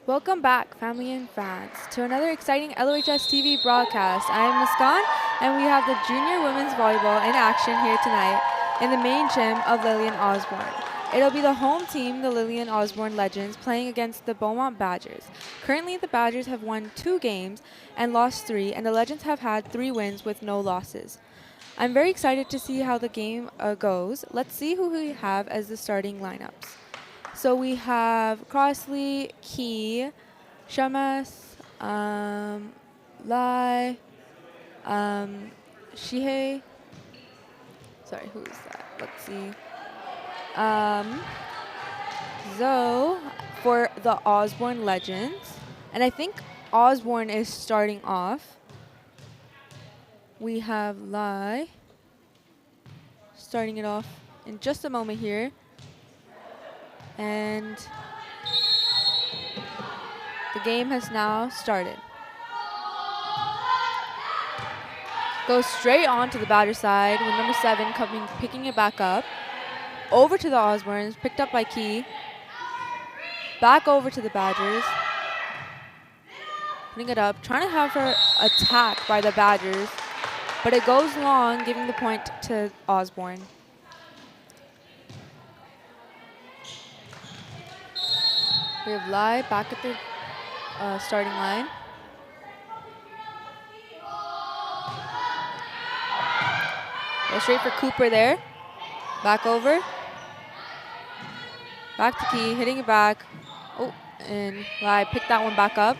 Welcome back, family and fans, to another exciting LOHS TV broadcast. I am Muskan, and we have the junior women's volleyball in action here tonight in the main gym of Lillian Osborne. It'll be the home team, the Lillian Osborne Legends, playing against the Beaumont Badgers. Currently, the Badgers have won 2 games and lost 3, and the Legends have had 3 wins with no losses. I'm very excited to see how the game goes. Let's see who we have as the starting lineups. So we have Crossley, Key, Shamas, Lai, Shihei. Sorry, who is that? Let's see. Zoe for the Osborne Legends. And I think Osborne is starting off. We have Lai starting it off in just a moment here. And the game has now started. Goes straight on to the Badger side with number 7 picking it back up. Over to the Osbornes, picked up by Key. Back over to the Badgers. Putting it up, trying to have her attacked by the Badgers. But it goes long, giving the point to Osborne. We have Lai back at the starting line. Go straight for Cooper there. Back over. Back to Key, hitting it back. Oh, and Lai picked that one back up,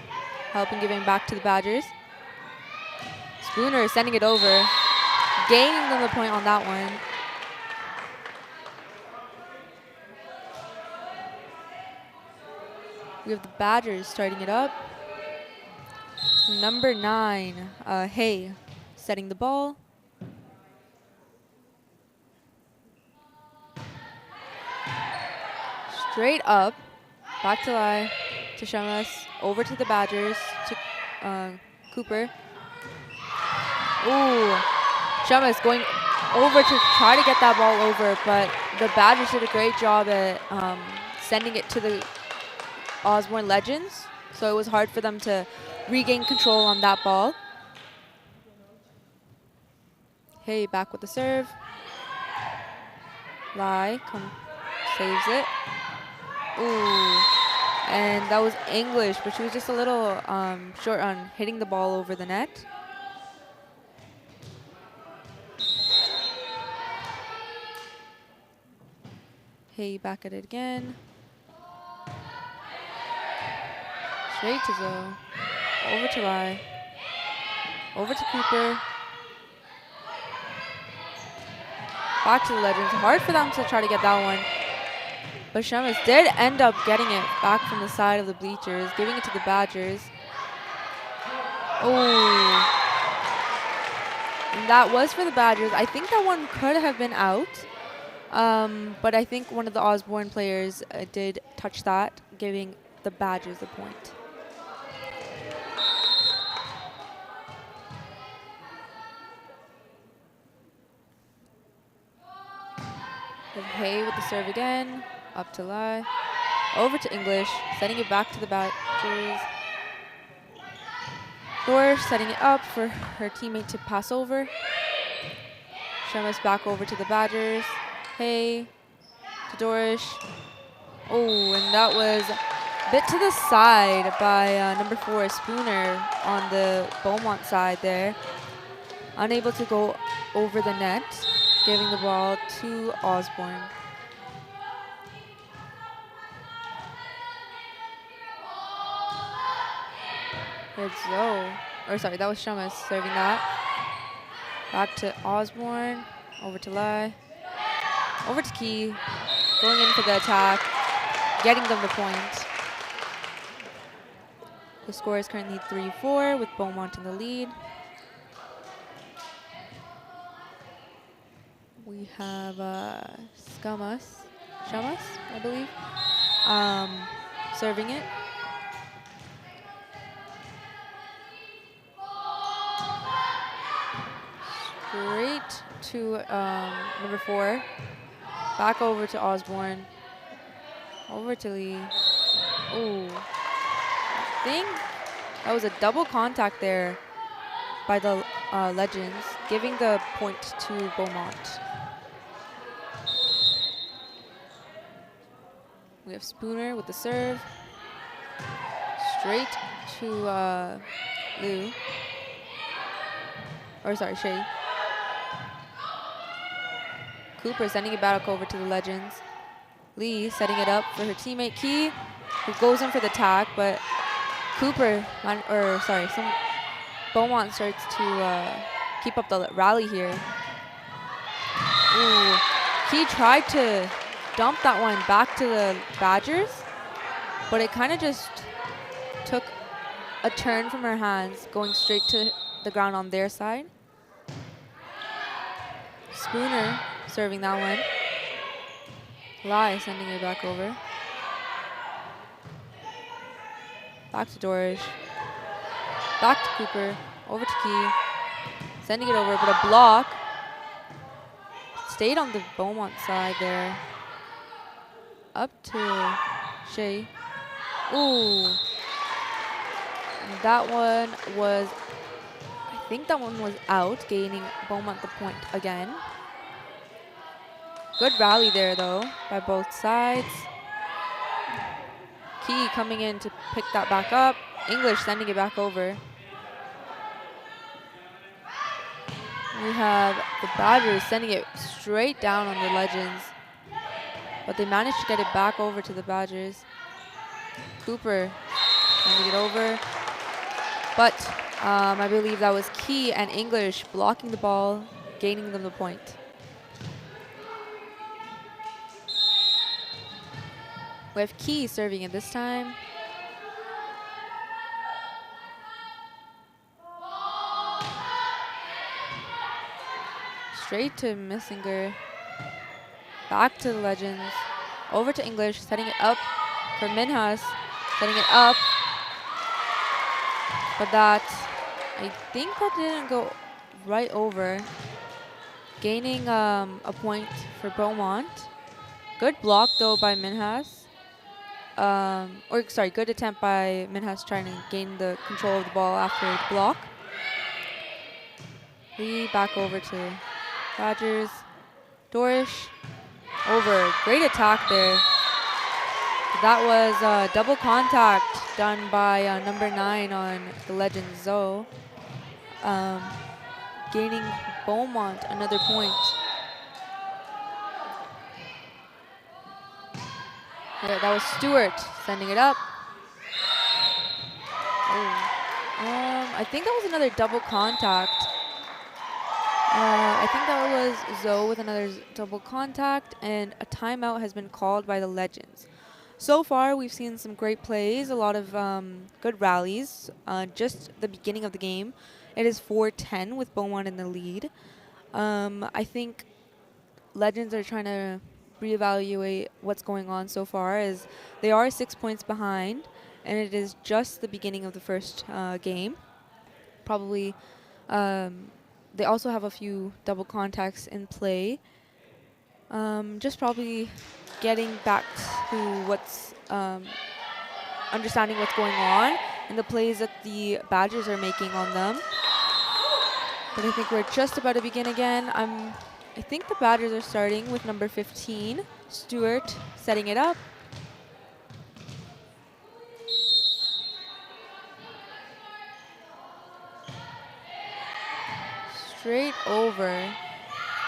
helping giving back to the Badgers. Spooner is sending it over, gaining them the point on that one. We have the Badgers starting it up. Number 9, Hay, setting the ball. Straight up, back to Lai, to Shamas, over to the Badgers, to Cooper. Ooh, Shamas going over to try to get that ball over, but the Badgers did a great job at sending it to the Osborne Legends, so it was hard for them to regain control on that ball. Hey, back with the serve. Lai saves it. Ooh, and that was English, but she was just a little short on hitting the ball over the net. Hey, back at it again. Straight to Zoe, over to Lai, over to Cooper, back to the Legends. Hard for them to try to get that one, but Shamas did end up getting it back from the side of the bleachers, giving it to the Badgers. Oh, and that was for the Badgers. I think that one could have been out, but I think one of the Osborne players did touch that, giving the Badgers a point. Hay with the serve again, up to Lai, over to English, setting it back to the Badgers. Dorish setting it up for her teammate to pass over. Shamas back over to the Badgers. Hay to Dorish. Oh, and that was a bit to the side by number 4, Spooner, on the Beaumont side there. Unable to go over the net, giving the ball to Osborne. It's Zoe. Or sorry, that was Shamas serving that. Back to Osborne, over to Lai, over to Key, going in for the attack, getting them the point. The score is currently 3-4 with Beaumont in the lead. We have Shamas, I believe, serving it. Straight to number 4. Back over to Osborne. Over to Lee. Ooh. think that was a double contact there by the Legends, giving the point to Beaumont. We have Spooner with the serve. Straight to Liu. Or sorry, Shea. Cooper sending it back over to the Legends. Lee setting it up for her teammate Key, who goes in for the tag, but Beaumont starts to keep up the rally here. Ooh, Key tried to dump that one back to the Badgers, but it kind of just took a turn from her hands, going straight to the ground on their side. Spooner serving that one. Lai sending it back over. Back to Dorish. Back to Cooper. Over to Key. Sending it over, but a block. Stayed on the Beaumont side there. Up to Shea. Ooh. And that one was, I think that one was out, gaining Beaumont the point again. Good rally there, though, by both sides. Key coming in to pick that back up. English sending it back over. We have the Badgers sending it straight down on the Legends, but they managed to get it back over to the Badgers. Cooper sending it over, but I believe that was Key and English blocking the ball, gaining them the point. We have Key serving it this time. Straight to Missinger. Back to the Legends. Over to English, setting it up for Minhas. Setting it up. But that, I think that didn't go right over. Gaining a point for Beaumont. Good block though by Minhas. Good attempt by Minhas trying to gain the control of the ball after the block. Lee back over to Badgers. Dorish over. Great attack there. That was double contact done by number 9 on the Legends Zoe. Gaining Beaumont another point. Yeah, that was Stewart sending it up. Oh. I think that was another double contact. I think that was Zoe with another double contact, and a timeout has been called by the Legends. So far, we've seen some great plays, a lot of good rallies. Just the beginning of the game, it is 4-10 with Beaumont in the lead. I think Legends are trying to reevaluate what's going on so far, as they are 6 points behind, and it is just the beginning of the first game. Probably, they also have a few double contacts in play. Just probably getting back to what's understanding what's going on and the plays that the Badgers are making on them. But I think we're just about to begin again. I think the Badgers are starting with number 15, Stewart, setting it up. Straight over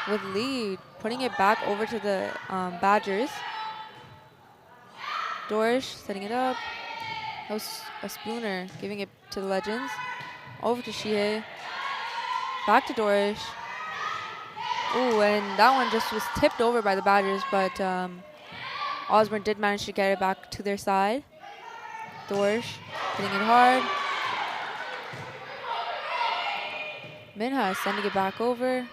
with Lee, putting it back over to the Badgers. Dorish setting it up. That was a Spooner giving it to the Legends. Over to Shihei. Back to Dorish. Ooh, and that one just was tipped over by the Badgers, but Osborne did manage to get it back to their side. Dorish hitting it hard. Minhas sending it back over.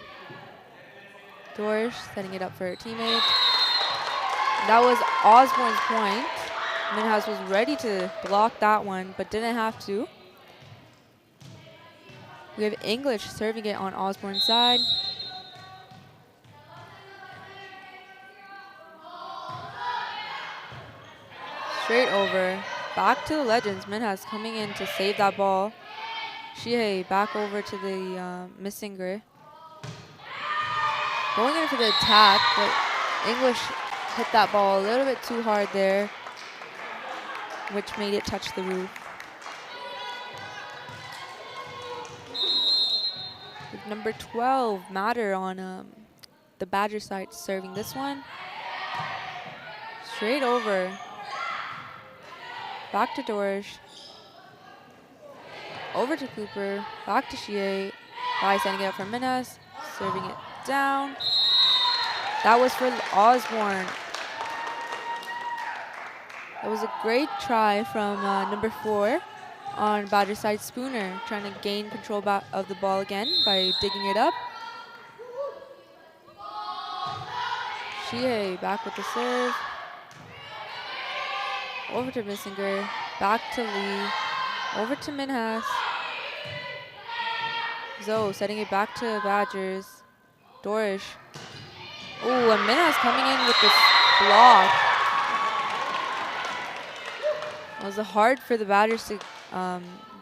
Dorish setting it up for her teammate. That was Osborne's point. Minhas was ready to block that one, but didn't have to. We have English serving it on Osborne's side. Straight over. back to the Legends. Minhas coming in to save that ball. Shihei back over to the Missinger. Going in for the attack, but English hit that ball a little bit too hard there, which made it touch the roof. With number 12, Matter on the Badger side serving this one. Straight over. Back to Dorish. Over to Cooper. Back to Shie. Bai sending it up for Minhas. Serving it down. That was for Osborne. That was a great try from number 4 on Badger side. Spooner trying to gain control of the ball again by digging it up. Shie back with the serve. Over to Missinger. Back to Lee. Over to Minhas. Zoe setting it back to Badgers. Dorish. Oh, and Minhas coming in with this block. It was hard for the Badgers to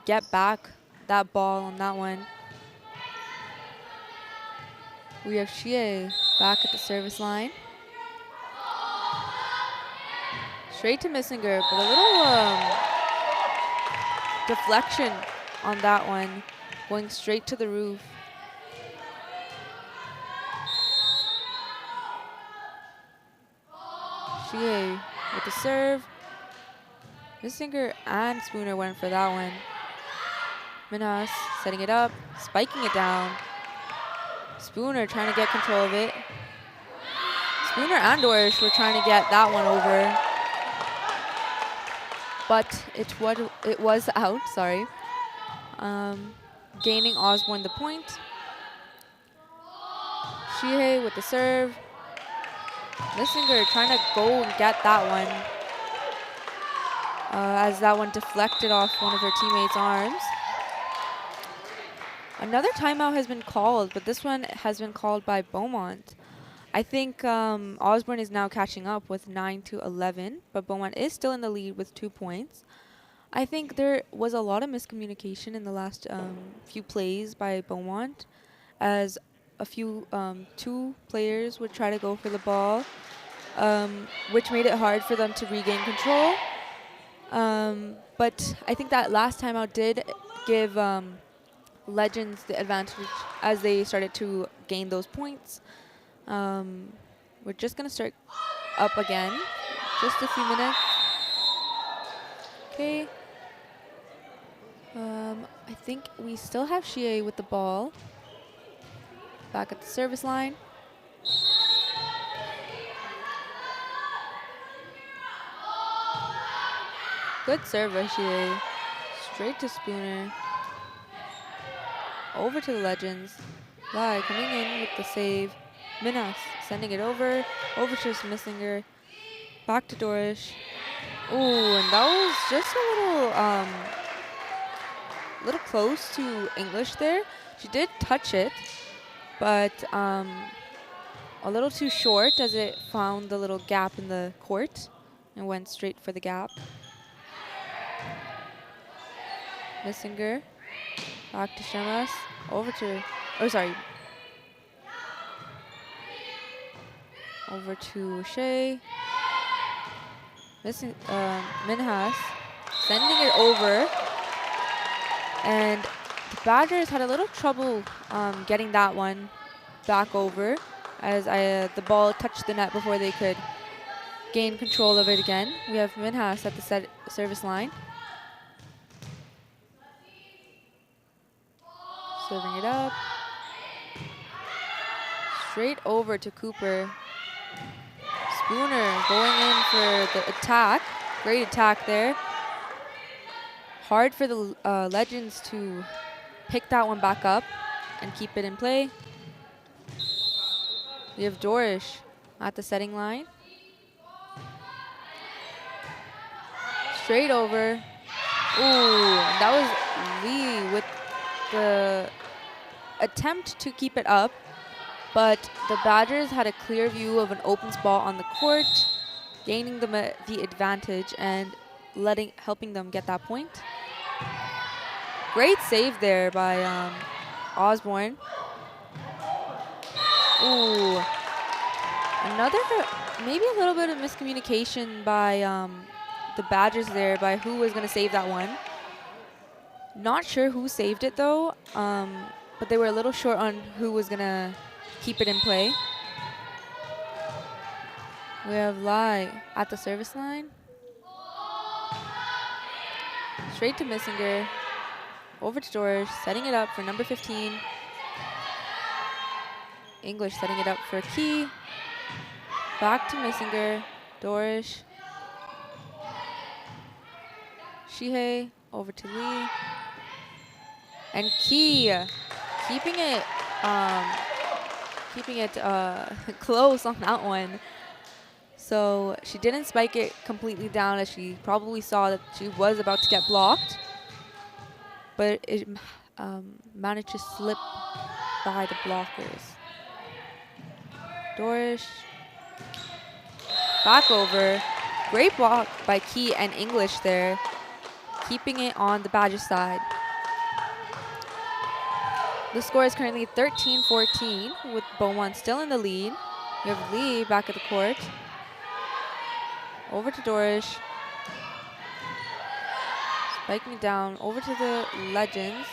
get back that ball on that one. We have Shie back at the service line. Straight to Missinger, but a little deflection on that one, going straight to the roof. Shie with the serve. Missinger and Spooner went for that one. Minhas setting it up, spiking it down. Spooner trying to get control of it. Spooner and Dorish were trying to get that one over, but it was out, sorry. Gaining Osborne the point. Shihei with the serve. Missinger trying to go and get that one, as that one deflected off one of her teammates' arms. Another timeout has been called, but this one has been called by Beaumont. I think Osborne is now catching up with 9-11, but Beaumont is still in the lead with 2 points. I think there was a lot of miscommunication in the last few plays by Beaumont, as a few 2 players would try to go for the ball, which made it hard for them to regain control. But I think that last timeout did give Legends the advantage as they started to gain those points. We're just going to start up again. Just a few minutes. Okay. I think we still have Shie with the ball. Back at the service line. Good serve by Shie. Straight to Spooner. Over to the Legends. Lai coming in with the save. Minhas sending it over to Missinger, back to Dorish. Ooh, and that was just a little close to English there. She did touch it, but a little too short as it found the little gap in the court and went straight for the gap. Missinger, back to Shemas, over to Shea. Minhas sending it over, and the Badgers had a little trouble getting that one back over, as the ball touched the net before they could gain control of it again. We have Minhas at the service line. Serving it up. Straight over to Cooper. Spooner going in for the attack. Great attack there. Hard for the Legends to pick that one back up and keep it in play. We have Dorish at the setting line. Straight over. Ooh, that was Lee with the attempt to keep it up, but the Badgers had a clear view of an open spot on the court, gaining the advantage, and helping them get that point. Great save there by Osborne. Ooh, another, maybe a little bit of miscommunication by the Badgers there, by who was going to save that one. Not sure who saved it though, but they were a little short on who was going to keep it in play. We have Lai at the service line. Straight to Missinger. Over to Dorish, setting it up for number 15. English setting it up for Key. Back to Missinger. Dorish. Shihei over to Lee. And Key keeping it close on that one. So she didn't spike it completely down, as she probably saw that she was about to get blocked. But it managed to slip by the blockers. Dorish. Back over. Great block by Key and English there, keeping it on the Badgers side. The score is currently 13-14 with Beaumont still in the lead. We have Lee back at the court. Over to Dorish. Spiking it down over to the Legends.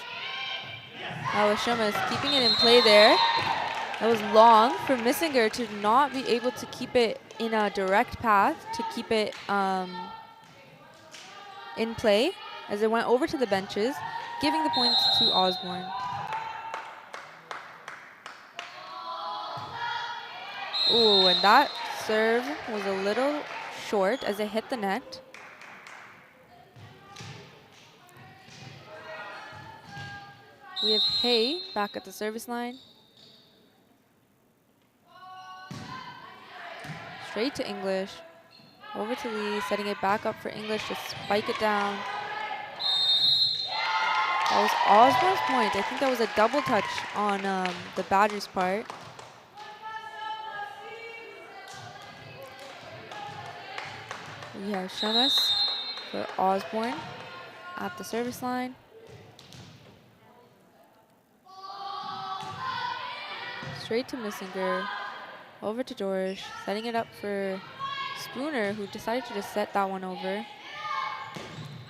That was Shumas keeping it in play there. That was long for Missinger to not be able to keep it in a direct path, to keep it in play as it went over to the benches, giving the point to Osborne. Ooh, and that serve was a little short as it hit the net. We have Hay back at the service line. Straight to English. Over to Lee, setting it back up for English to spike it down. That was Osborne's point. I think that was a double touch on the Badgers' part. We have Shemus for Osborne at the service line. Straight to Missinger. Over to Dorish, setting it up for Spooner, who decided to just set that one over.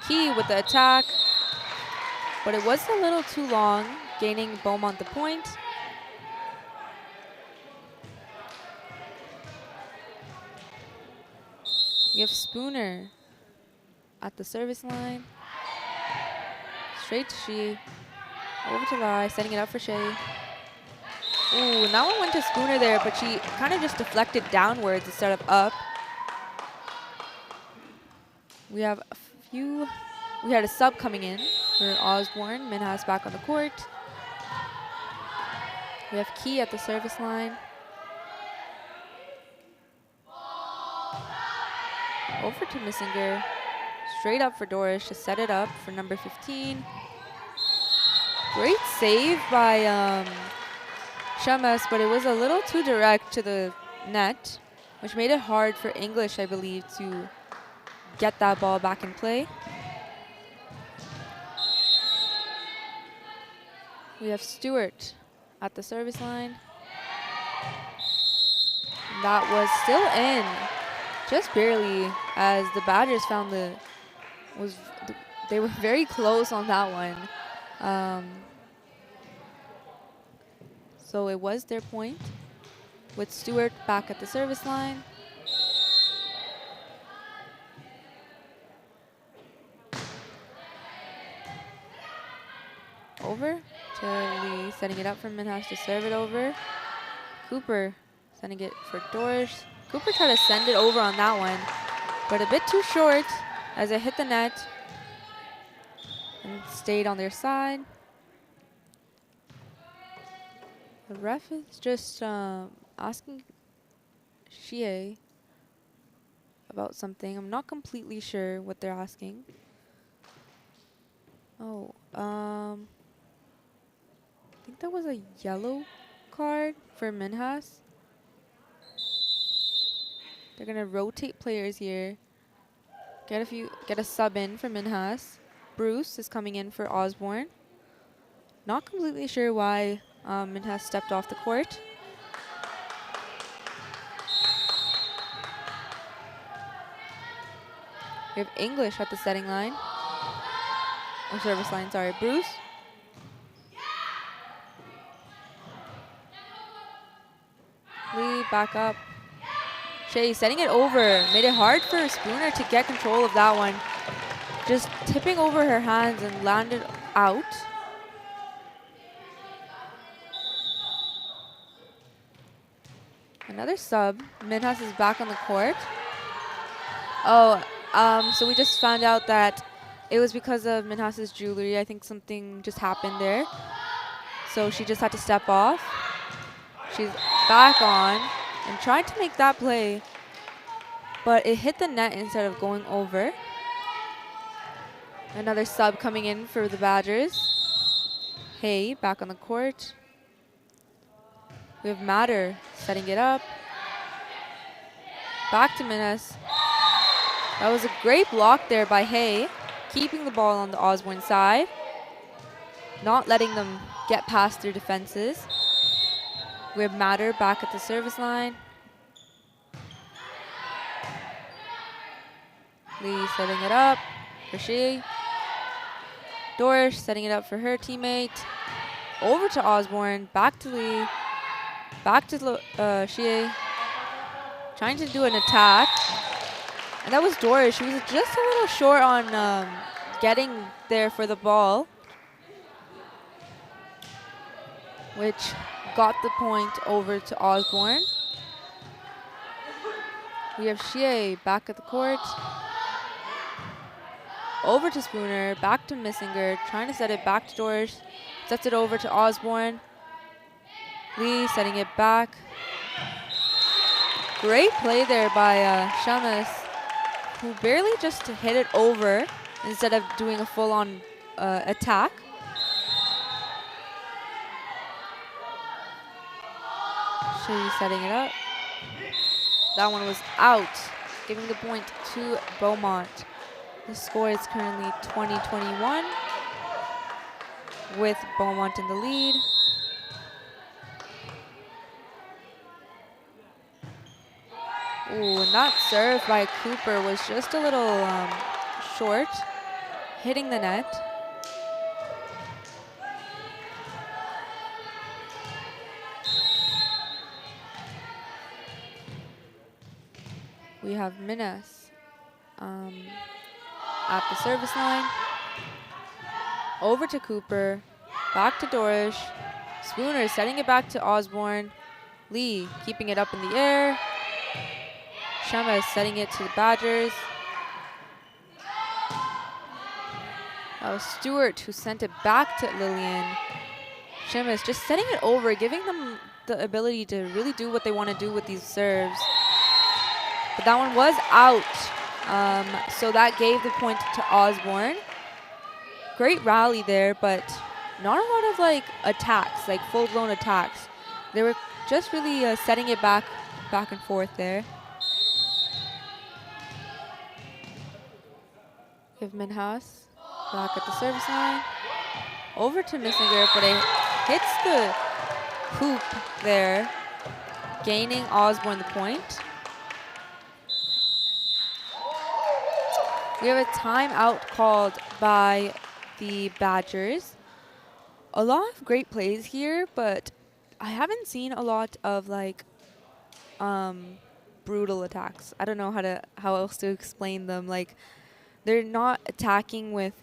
Key with the attack, but it was a little too long, gaining Beaumont the point. We have Spooner at the service line. Straight to Shea. Over to Lai, setting it up for Shea. Ooh, that one went to Spooner there, but she kind of just deflected downwards instead of up. We have we had a sub coming in for Osborne. Minhas back on the court. We have Key at the service line. Over to Missinger. Straight up for Dorish to set it up for number 15. Great save by Shemus, but it was a little too direct to the net, which made it hard for English, I believe, to get that ball back in play. We have Stewart at the service line. That was still in, just barely, as the Badgers found they were very close on that one. So it was their point, with Stewart back at the service line. Over to Lee, setting it up for Minhas to serve it over. Cooper sending it for Dorish. Cooper tried to send it over on that one, but a bit too short as it hit the net and stayed on their side. The ref is just asking Shea about something. I'm not completely sure what they're asking. Oh, I think that was a yellow card for Minhas. They're gonna rotate players here. get a sub in for Minhas. Bruce is coming in for Osborne. Not completely sure why Minhas stepped off the court. We have English at the setting line. Or service line, sorry. Bruce. Lee back up. Shea setting it over. Made it hard for Spooner to get control of that one. Just tipping over her hands and landed out. Another sub. Minhas is back on the court. Oh, so we just found out that it was because of Minhas's jewelry. I think something just happened there. So she just had to step off. She's back on and tried to make that play, but it hit the net instead of going over. Another sub coming in for the Badgers. Hay back on the court. We have Matter setting it up. Back to Minhas. That was a great block there by Hay, keeping the ball on the Osborne side, not letting them get past their defenses. We have Matter back at the service line. Lee setting it up for Shea. Dorish setting it up for her teammate. Over to Osborne, back to Lee, back to Shea. Trying to do an attack. And that was Dorish. She was just a little short on getting there for the ball, which got the point over to Osborne. We have Shea back at the court. Over to Spooner, back to Missinger, trying to set it back to Dorish. Sets it over to Osborne. Lee setting it back. Great play there by Shamus, who barely just hit it over instead of doing a full-on attack. Shea setting it up. That one was out, giving the point to Beaumont. The score is currently 20-21 with Beaumont in the lead. Ooh, and that serve by Cooper was just a little short, hitting the net. We have Minhas at the service line. Over to Cooper, back to Dorish. Spooner setting it back to Osborne. Lee keeping it up in the air. Shama is setting it to the Badgers. That was Stewart who sent it back to Lillian. Shama is just setting it over, giving them the ability to really do what they want to do with these serves. But that one was out. So that gave the point to Osborne. Great rally there, but not a lot of like attacks, like full-blown attacks. They were just really setting it back and forth there. We have Minhas back at the service line. Over to Missinger, but it hits the hoop there, gaining Osborne the point. We have a timeout called by the Badgers. A lot of great plays here, but I haven't seen a lot of like brutal attacks. I don't know how else to explain them. Like, they're not attacking with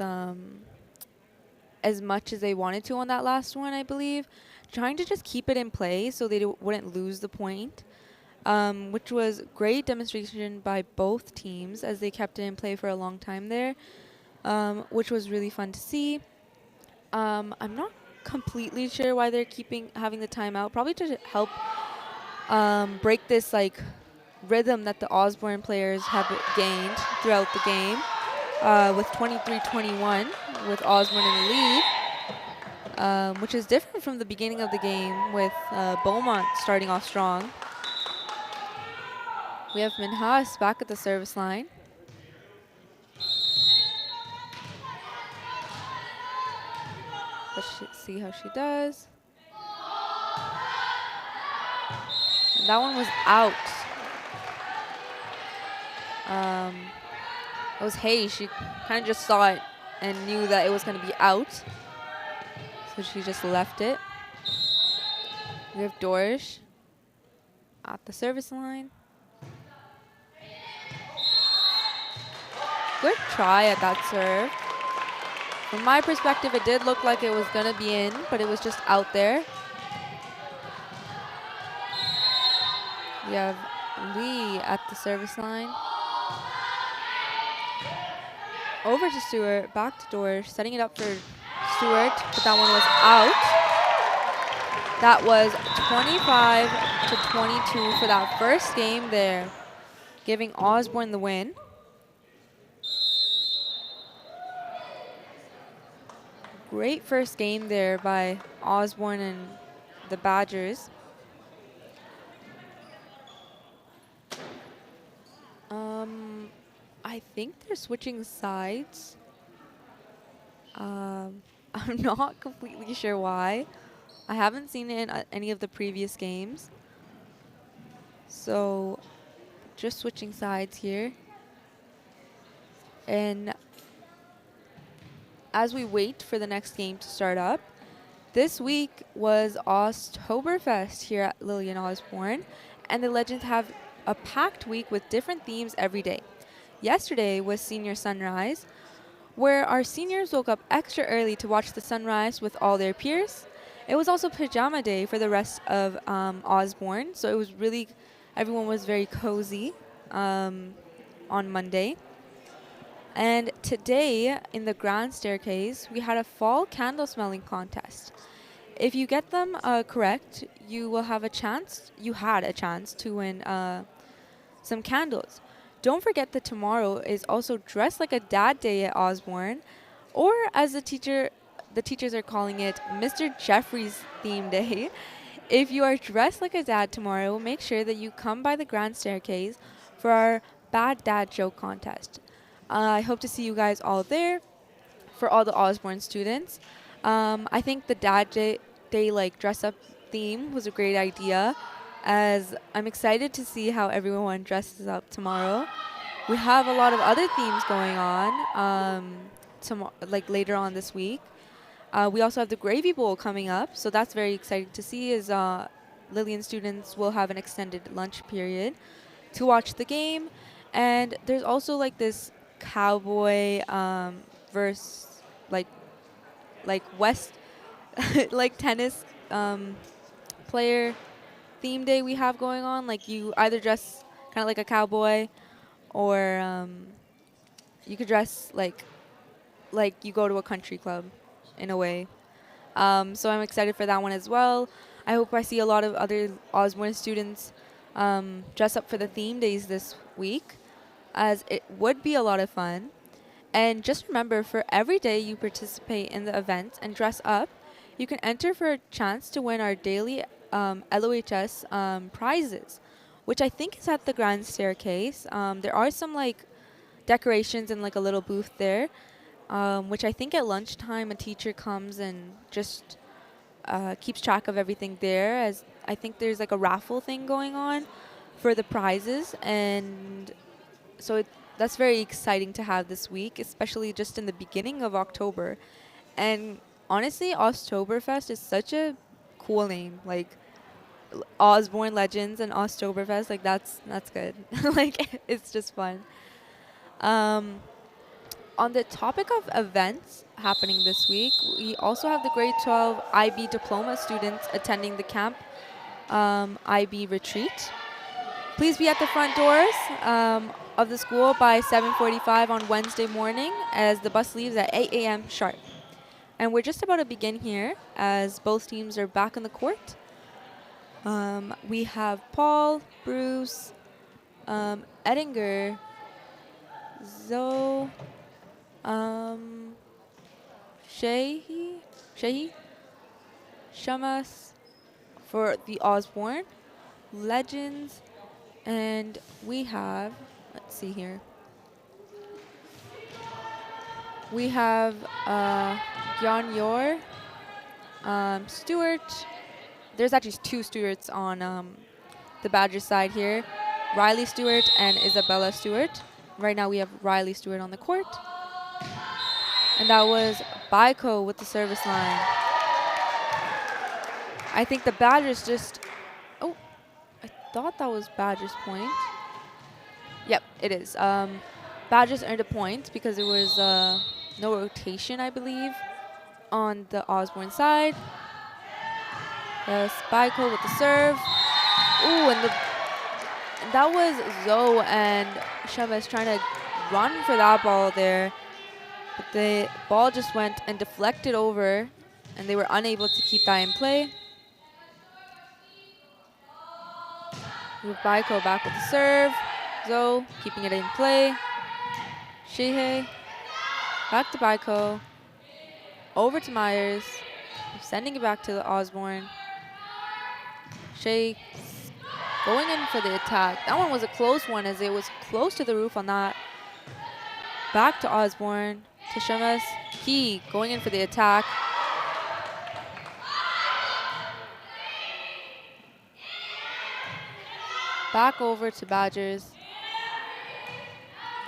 as much as they wanted to on that last one, I believe. Trying to just keep it in play so they wouldn't lose the point, which was great demonstration by both teams as they kept it in play for a long time there, which was really fun to see. I'm not completely sure why they're having the timeout. Probably to help break this like rhythm that the Osborne players have gained throughout the game, with 23-21 with Osborne in the lead, which is different from the beginning of the game with Beaumont starting off strong. We have Minhas back at the service line. Let's see how she does. And that one was out. It was Hay. She kind of just saw it and knew that it was going to be out. So she just left it. We have Dorish at the service line. Good try at that serve. From my perspective, it did look like it was going to be in, but it was just out there. We have Lee at the service line. Over to Stewart, back to Dorish, setting it up for Stewart, but that one was out. That was 25 to 22 for that first game there, giving Osborne the win. Great first game there by Osborne and the Badgers. I think they're switching sides. I'm not completely sure why. I haven't seen it in any of the previous games. So just switching sides here. And as we wait for the next game to start up, this week was Oktoberfest here at Lillian Osborne, and the Legends have a packed week with different themes every day. Yesterday was Senior Sunrise, where our seniors woke up extra early to watch the sunrise with all their peers. It was also Pajama Day for the rest of Osborne, so it was really, everyone was very cozy on Monday. And today, in the grand staircase, we had a fall candle smelling contest. If you get them correct, you will have a chance, you had a chance to win some candles. Don't forget that tomorrow is also Dress Like a Dad Day at Osborne, or as the teachers are calling it, Mr. Jeffrey's theme day. If you are dressed like a dad tomorrow, make sure that you come by the grand staircase for our Bad Dad Joke contest. I hope to see you guys all there for all the Osborne students. I think the Dad Day like dress up theme was a great idea, as I'm excited to see how everyone dresses up tomorrow. We have a lot of other themes going on like later on this week. We also have the Gravy Bowl coming up, so that's very exciting to see, as Lillian students will have an extended lunch period to watch the game. And there's also like this cowboy versus like West like tennis player theme day we have going on. Like you either dress kind of like a cowboy, or you could dress like you go to a country club in a way. So I'm excited for that one as well. I hope I see a lot of other Osborne students dress up for the theme days this week, as it would be a lot of fun. And just remember, for every day you participate in the event and dress up, you can enter for a chance to win our daily LOHS prizes, which I think is at the grand staircase. There are some like decorations and like a little booth there, which I think at lunchtime a teacher comes and just keeps track of everything there, as I think there's like a raffle thing going on for the prizes. And so that's very exciting to have this week, especially just in the beginning of October. And honestly, Oktoberfest is such a cool name. Like Osborne Legends and Oktoberfest, like that's good. Like it's just fun. On the topic of events happening this week, we also have the grade 12 IB diploma students attending the camp IB retreat. Please be at the front doors of the school by 7:45 on Wednesday morning, as the bus leaves at 8 a.m. sharp. And we're just about to begin here, as both teams are back on the court. We have Paul, Bruce, Edinger, Zoe, Shahi, Shamas for the Osborne Legends. And we have, let's see here. We have Gyeon Yor Stewart. There's actually 2 Stewarts on the Badgers side here. Riley Stewart and Isabella Stewart. Right now we have Riley Stewart on the court. And that was Baiko with the service line. I think the Badgers just, oh, I thought that was Badgers' point. Yep, it is. Badgers earned a point because there was no rotation, I believe, on the Osborne side. Baiko with the serve. Ooh, and that was Zoe and Chavez trying to run for that ball there. But the ball just went and deflected over, and they were unable to keep that in play. Baiko back with the serve. Zoe keeping it in play. Shihei back to Baiko. Over to Myers. Sending it back to the Osborne. Shea going in for the attack. That one was a close one as it was close to the roof on that. Back to Osborne. To Shemes. He going in for the attack. Back over to Badgers.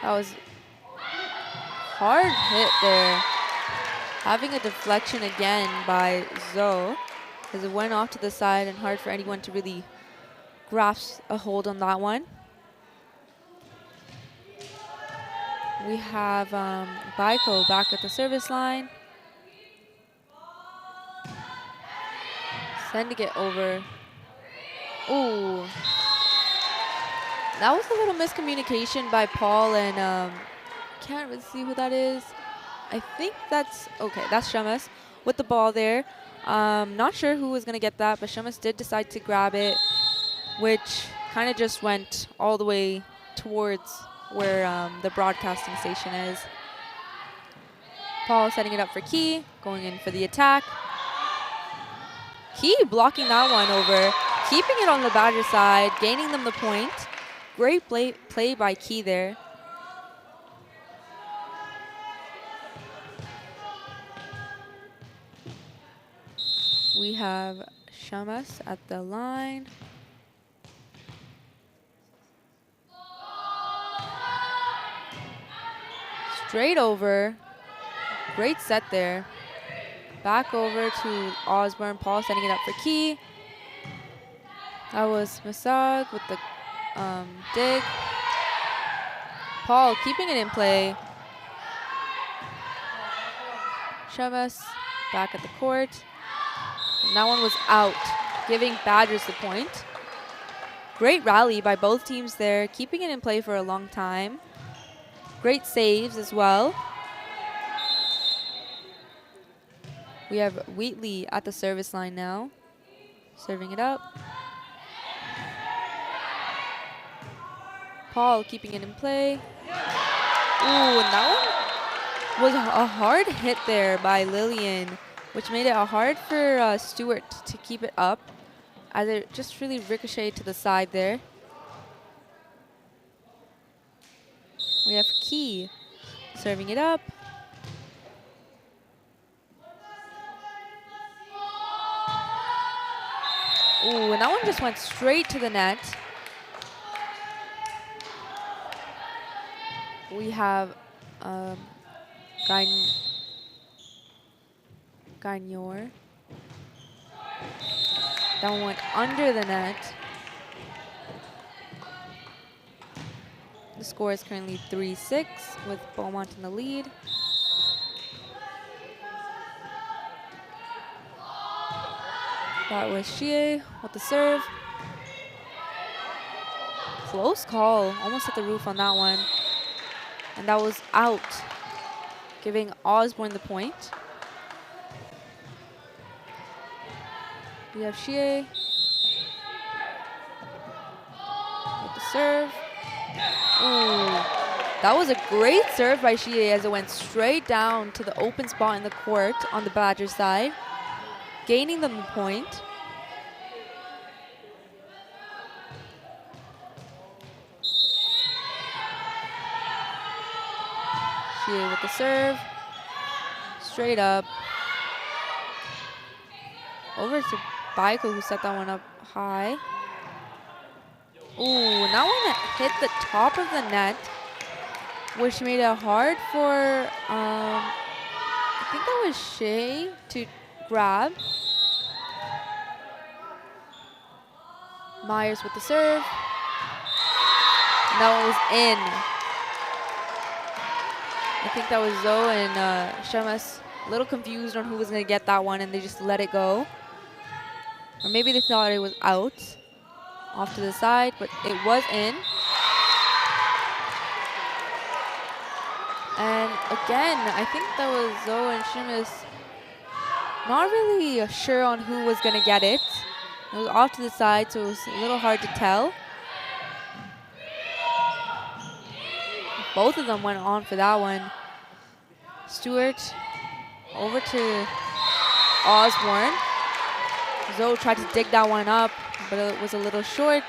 That was hard hit there. Having a deflection again by Zoe as it went off to the side and hard for anyone to really grasp a hold on that one. We have Baiko back at the service line. Sending it over. Ooh. That was a little miscommunication by Paul and can't really see who that is. I think that's, okay, that's Shemes with the ball there. Not sure who was gonna get that, but Shemes did decide to grab it, which kind of just went all the way towards where the broadcasting station is. Paul setting it up for Key, going in for the attack. Key blocking that one over, keeping it on the Badger side, gaining them the point. Great play by Key there. We have Shemes at the line. Straight over. Great set there. Back over to Osborne. Paul setting it up for Key. That was Masag with the dig. Paul keeping it in play. Shemes back at the court. And that one was out, giving Badgers the point. Great rally by both teams there, keeping it in play for a long time. Great saves as well. We have Wheatley at the service line now, serving it up. Paul keeping it in play. Ooh, and that one was a hard hit there by Lillian, which made it hard for Stewart to keep it up, as it just really ricocheted to the side there. We have Key serving it up. Ooh, and that one just went straight to the net. We have Gagnor. That one went under the net. The score is currently 3-6 with Beaumont in the lead. That was Shie with the serve. Close call, almost hit the roof on that one. And that was out, giving Osborne the point. We have Shie with the serve. Ooh, that was a great serve by Shie as it went straight down to the open spot in the court on the Badger side, gaining them the point. Shie with the serve, straight up. Over to Baiko, who set that one up high. Ooh, that one hit the top of the net, which made it hard for, I think that was Shea to grab. Myers with the serve. And that one was in. I think that was Zoe and Shemes a little confused on who was going to get that one, and they just let it go. Or maybe they thought it was out, off to the side, but it was in. And again, I think that was Zoe and Shemes not really sure on who was going to get it. It was off to the side, so it was a little hard to tell. Both of them went on for that one. Stewart over to Osborne. Zoe tried to dig that one up, but it was a little short.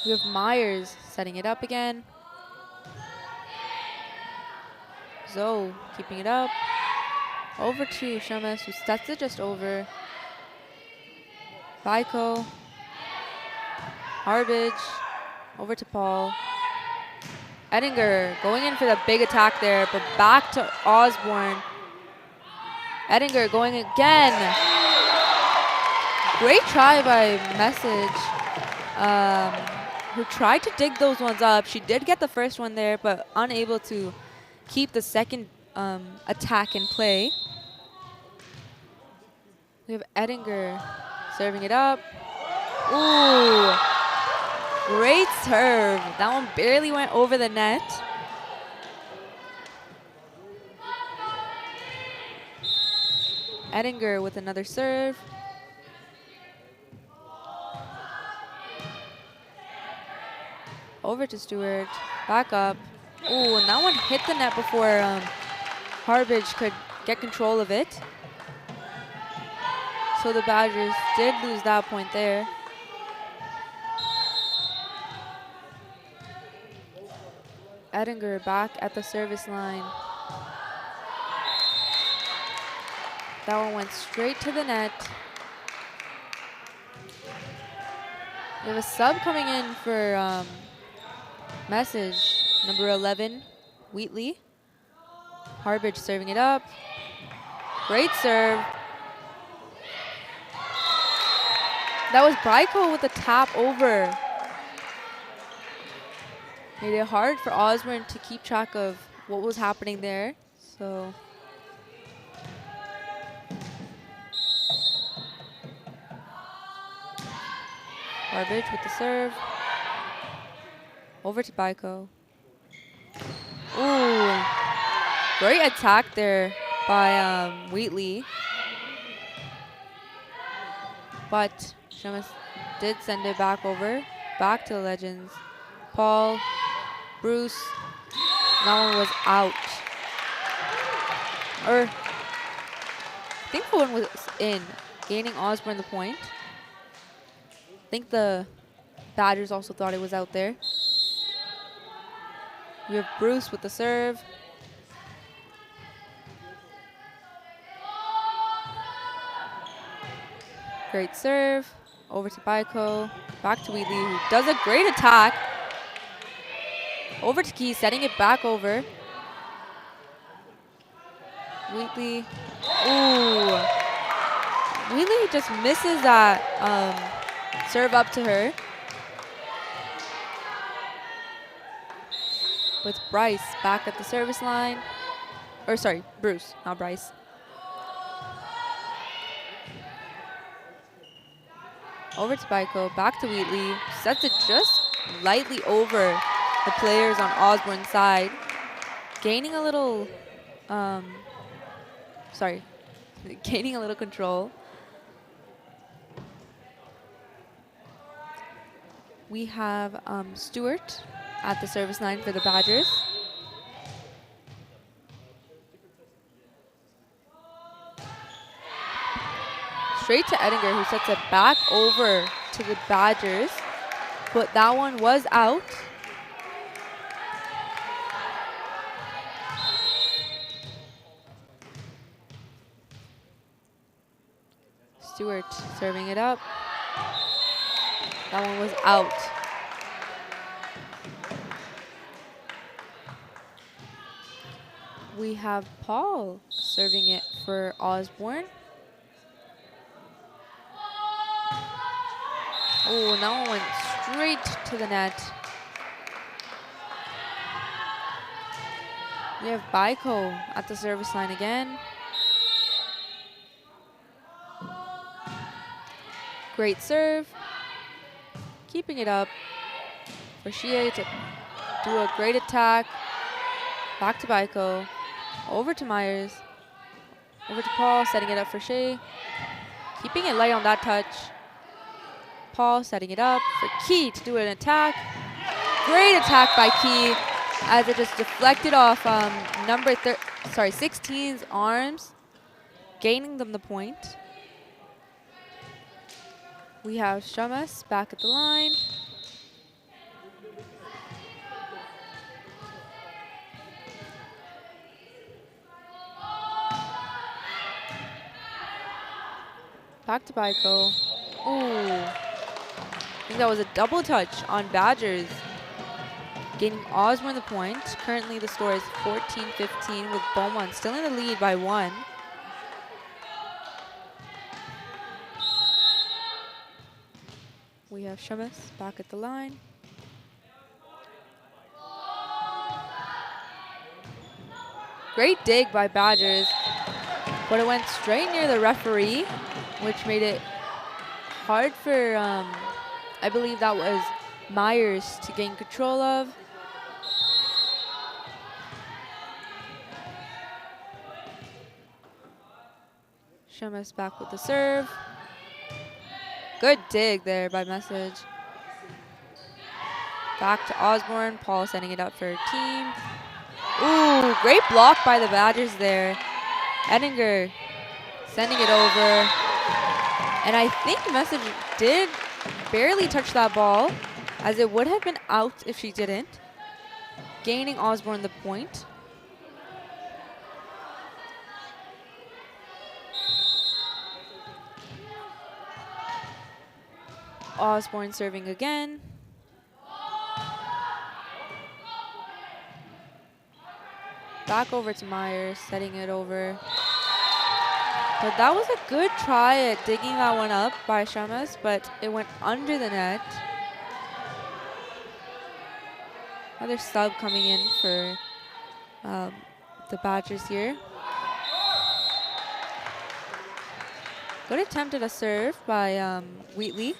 We have Myers setting it up again. Zoe keeping it up. Over to Shemes, who sets it just over. Baiko. Harbage. Over to Paul. Edinger going in for the big attack there, but back to Osborne. Edinger going again. Great try by Message, who tried to dig those ones up. She did get the first one there, but unable to keep the second attack in play. We have Edinger serving it up. Ooh, great serve. That one barely went over the net. Edinger with another serve. Over to Stewart, back up. Ooh, and that one hit the net before Harbage could get control of it. So the Badgers did lose that point there. Edinger back at the service line. That one went straight to the net. We have a sub coming in for Message, number 11, Wheatley. Harbage serving it up. Great serve. That was Baiko with a tap over. Made it hard for Osborne to keep track of what was happening there. So Harbage with the serve. Over to Baiko. Ooh, great attack there by Wheatley. But Shemes did send it back over, back to the Legends. Paul, Bruce, that one was out. Or, I think the one was in, gaining Osborne the point. I think the Badgers also thought it was out there. We have Bruce with the serve. Great serve. Over to Baiko. Back to Wheatley, who does a great attack. Over to Key, setting it back over. Wheatley. Ooh. Wheatley just misses that serve up to her. With Bryce back at the service line. Or sorry, Bruce, not Bryce. Over to Baiko, back to Wheatley. Sets it just lightly over the players on Osborne's side. Gaining a little, gaining a little control. We have Stewart at the service line for the Badgers. Straight to Edinger, who sets it back over to the Badgers. But that one was out. Stewart serving it up. That one was out. We have Paul serving it for Osborne. Oh, and that one went straight to the net. We have Baiko at the service line again. Great serve. Keeping it up for Shie to do a great attack. Back to Baiko. Over to Myers. Over to Paul, setting it up for Shea. Keeping it light on that touch. Paul setting it up for Key to do an attack. Great attack by Key as it just deflected off number 16's arms, gaining them the point. We have Shamas back at the line. Back to Baiko. Ooh. I think that was a double touch on Badgers. Gaining Osborne the point. Currently the score is 14-15 with Beaumont still in the lead by 1. We have Shamas back at the line. Great dig by Badgers, but it went straight near the referee, which made it hard for, I believe that was Myers to gain control of. Shamas back with the serve. Good dig there by Message. Back to Osborne. Paul setting it up for her team. Ooh, great block by the Badgers there. Edinger sending it over. And I think Message did barely touch that ball, as it would have been out if she didn't. Gaining Osborne the point. Osborne serving again. Back over to Myers, setting it over. But that was a good try at digging that one up by Shamas, but it went under the net. Another sub coming in for the Badgers here. Good attempt at a serve by Wheatley.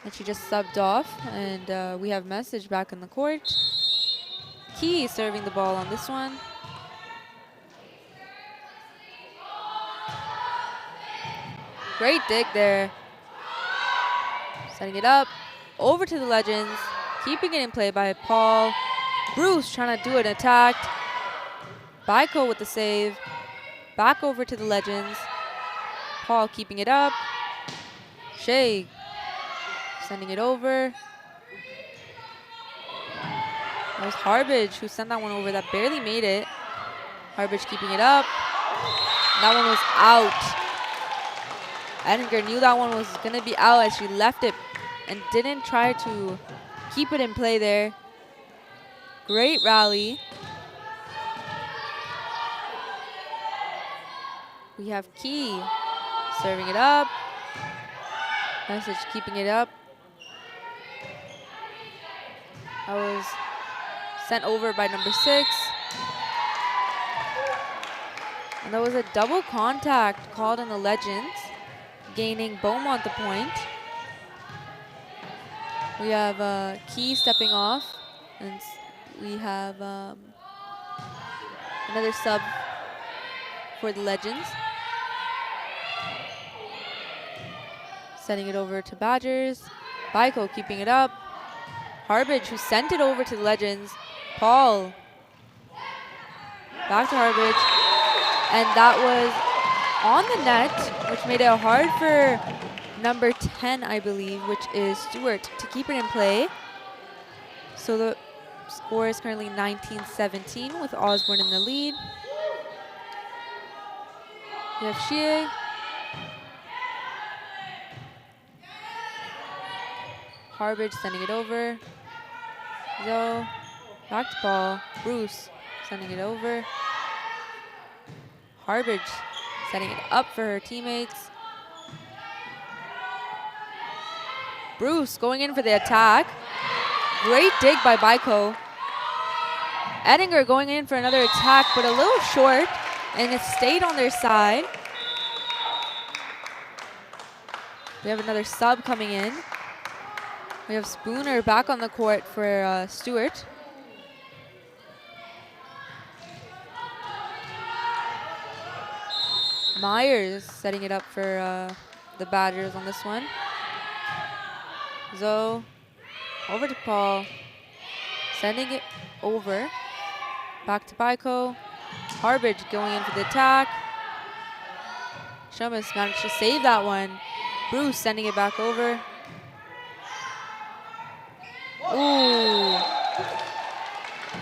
And she just subbed off, and we have Message back in the court. Key serving the ball on this one. Great dig there. Setting it up. Over to the Legends. Keeping it in play by Paul. Bruce trying to do an attack. Baiko with the save. Back over to the Legends. Paul keeping it up. Shea sending it over. That was Harbage who sent that one over that barely made it. Harbage keeping it up. That one was out. Edinger knew that one was going to be out as she left it and didn't try to keep it in play there. Great rally. We have Key serving it up. Message keeping it up. That was sent over by number 6. And that was a double contact called in the Legends, gaining Beaumont the point. We have Key stepping off, and we have another sub for the Legends. Sending it over to Badgers. Baiko keeping it up. Harbage who sent it over to the Legends. Paul. Back to Harbage. And that was on the net, which made it hard for number 10, I believe, which is Stewart, to keep it in play. So the score is currently 19-17 with Osborne in the lead. We have Shie Harbage sending it over. Zoe, back to Paul. Bruce sending it over. Harbage setting it up for her teammates. Bruce going in for the attack. Great dig by Baiko. Edinger going in for another attack, but a little short, and it stayed on their side. We have another sub coming in. We have Spooner back on the court for Stewart. Myers setting it up for the Badgers on this one. Zoe over to Paul, sending it over. Back to Baiko. Harbage going in for the attack. Shumas managed to save that one. Bruce sending it back over. Ooh.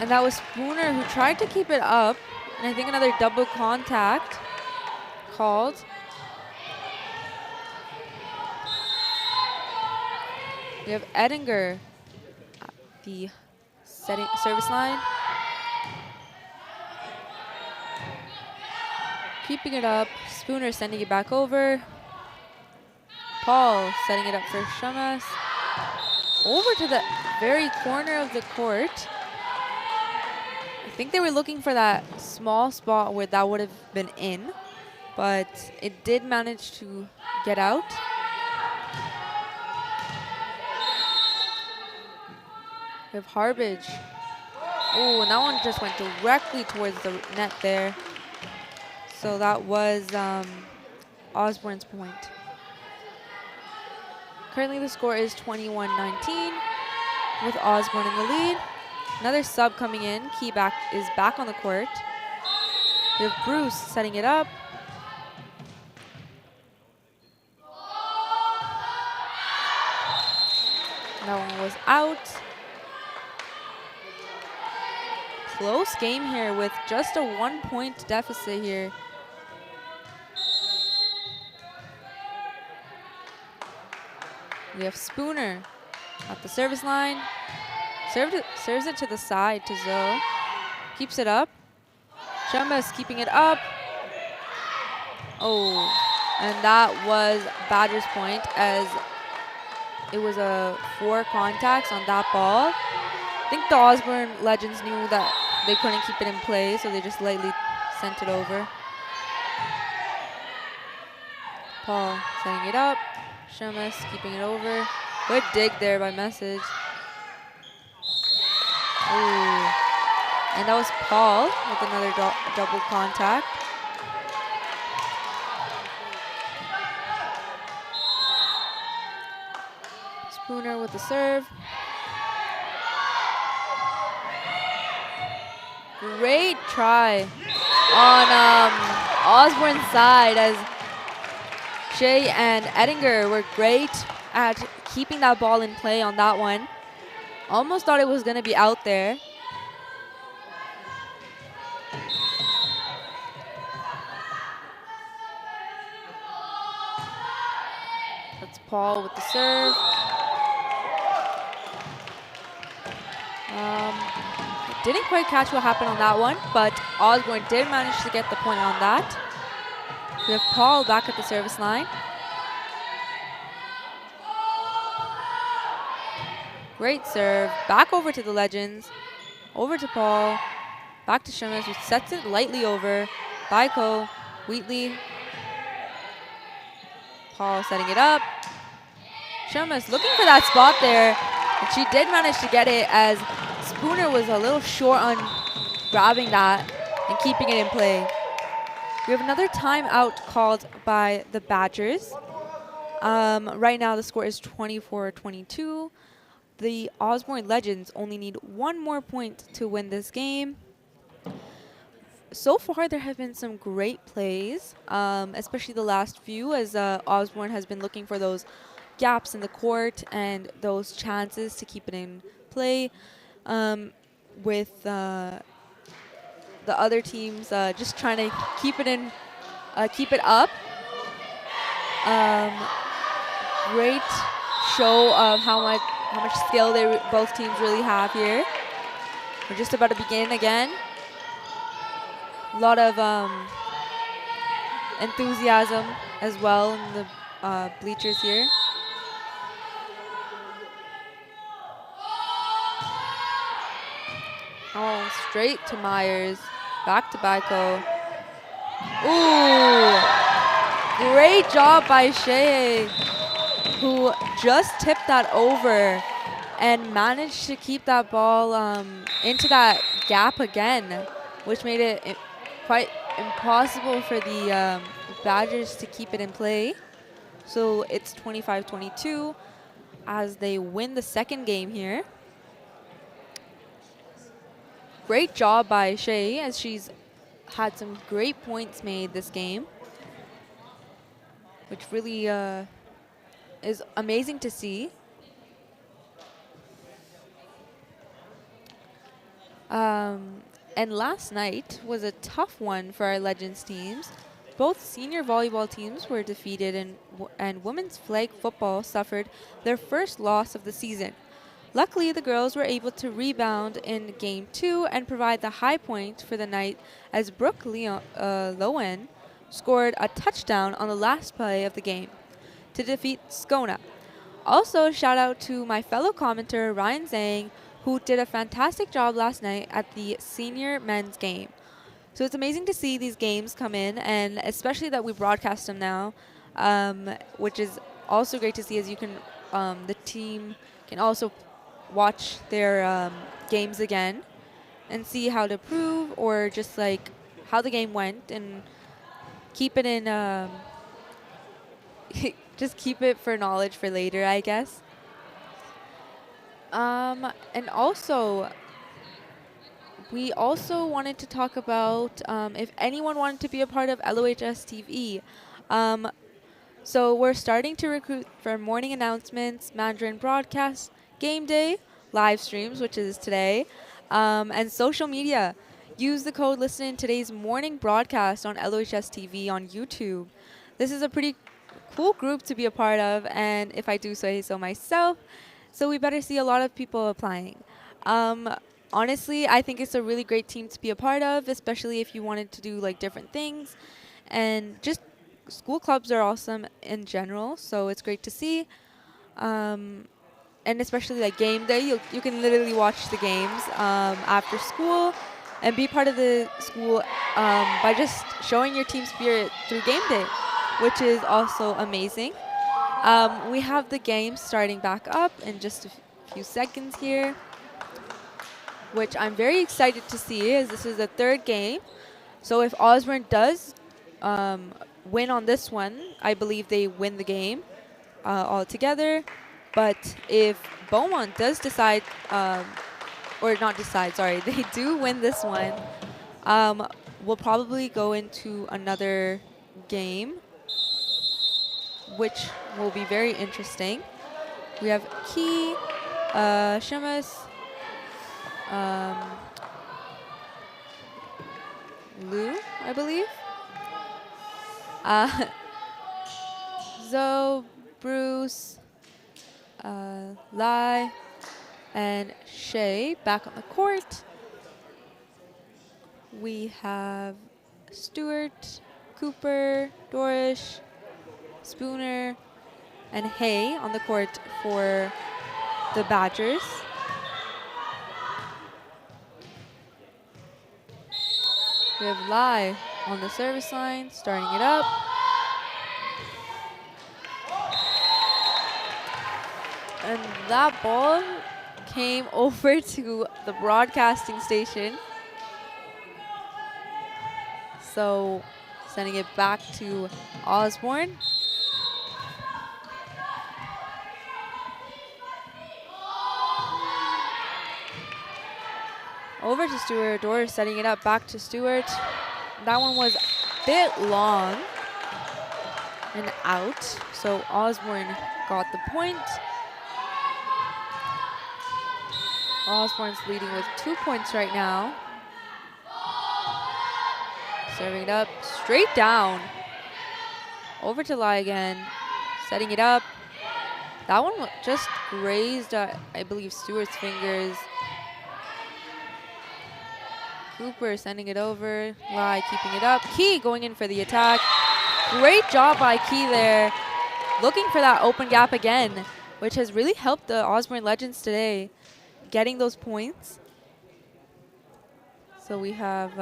And that was Spooner who tried to keep it up. And I think another double contact called. We have Edinger at the service line. Keeping it up. Spooner sending it back over. Paul setting it up for Shumas. Over to the very corner of the court. I think they were looking for that small spot where that would have been in, but it did manage to get out. We have Harbage. Oh, and that one just went directly towards the net there. So that was Osborne's point. Currently the score is 21-19 with Osborne in the lead. Another sub coming in. Key is back on the court. We have Bruce setting it up. That one was out. Close game here with just a 1-point deficit here. We have Spooner at the service line. Serves it to the side to Zoe. Keeps it up. Shumas keeping it up. Oh, and that was Badger's point as it was 4 contacts on that ball. I think the Osborne Legends knew that they couldn't keep it in play, so they just lightly sent it over. Paul setting it up. Shumas keeping it over. Good dig there by Message. Ooh. And that was Paul with another double contact. Spooner with the serve. Great try on Osborne's side as Shea and Edinger were great at keeping that ball in play on that one. Almost thought it was going to be out there. That's Paul with the serve. Didn't quite catch what happened on that one, but Osborne did manage to get the point on that. We have Paul back at the service line. Great serve. Back over to the Legends. Over to Paul. Back to Shumas, who sets it lightly over. Baiko, Wheatley. Paul setting it up. Shumas looking for that spot there. And she did manage to get it as Spooner was a little short on grabbing that and keeping it in play. We have another timeout called by the Badgers. Right now the score is 24-22. The Osborne Legends only need 1 more point to win this game. So far there have been some great plays, especially the last few, as Osborne has been looking for those gaps in the court and those chances to keep it in play, with the other teams just trying to keep it up. Great show of how much skill both teams really have here. We're just about to begin again. A lot of enthusiasm as well in the bleachers here. Oh, straight to Myers. Back to Bako. Ooh! Great job by Shea, who just tipped that over and managed to keep that ball into that gap again, which made it quite impossible for the Badgers to keep it in play. So it's 25-22 as they win the second game here. Great job by Shea, as she's had some great points made this game, which really is amazing to see. And last night was a tough one for our Legends teams. Both senior volleyball teams were defeated, and women's flag football suffered their first loss of the season. Luckily, the girls were able to rebound in Game 2 and provide the high point for the night as Brooke Lowen scored a touchdown on the last play of the game to defeat Skona. Also, shout out to my fellow commenter, Ryan Zhang, who did a fantastic job last night at the senior men's game. So it's amazing to see these games come in, and especially that we broadcast them now, which is also great to see, as you can, the team can also watch their games again and see how to improve, or just like how the game went, and keep it in, just keep it for knowledge for later, I guess. And also, we also wanted to talk about if anyone wanted to be a part of LOHS TV. So we're starting to recruit for morning announcements, Mandarin broadcasts, game day, live streams, which is today, and social media. Use the code listed in today's morning broadcast on LOHS TV on YouTube. This is a pretty cool group to be a part of, and if I do say so myself, so we better see a lot of people applying. Honestly, I think it's a really great team to be a part of, especially if you wanted to do like different things. And just school clubs are awesome in general, so it's great to see. And especially like game day, you can literally watch the games after school and be part of the school by just showing your team spirit through game day, which is also amazing. We have the game starting back up in just a few seconds here, which I'm very excited to see, as this is the third game. So if Osborne does win on this one, I believe they win the game altogether. But if Beaumont does decide, or not decide, sorry, they do win this one, we'll probably go into another game, which will be very interesting. We have Key, Shemus, Lou, I believe. Zoe, Bruce, Lai, and Shay back on the court. We have Stewart, Cooper, Dorish, Spooner, and Hay on the court for the Badgers. We have Lai on the service line, starting it up. And that ball came over to the broadcasting station. So sending it back to Osborne. Over to Stewart. Doris setting it up back to Stewart. That one was a bit long and out. So Osborne got the point. Osborne's leading with 2 points right now. Serving it up straight down. Over to Lai again. Setting it up. That one just grazed, I believe, Stewart's fingers. Cooper sending it over. Lai keeping it up. Key going in for the attack. Great job by Key there. Looking for that open gap again, which has really helped the Osborne Legends today, getting those points. So we have,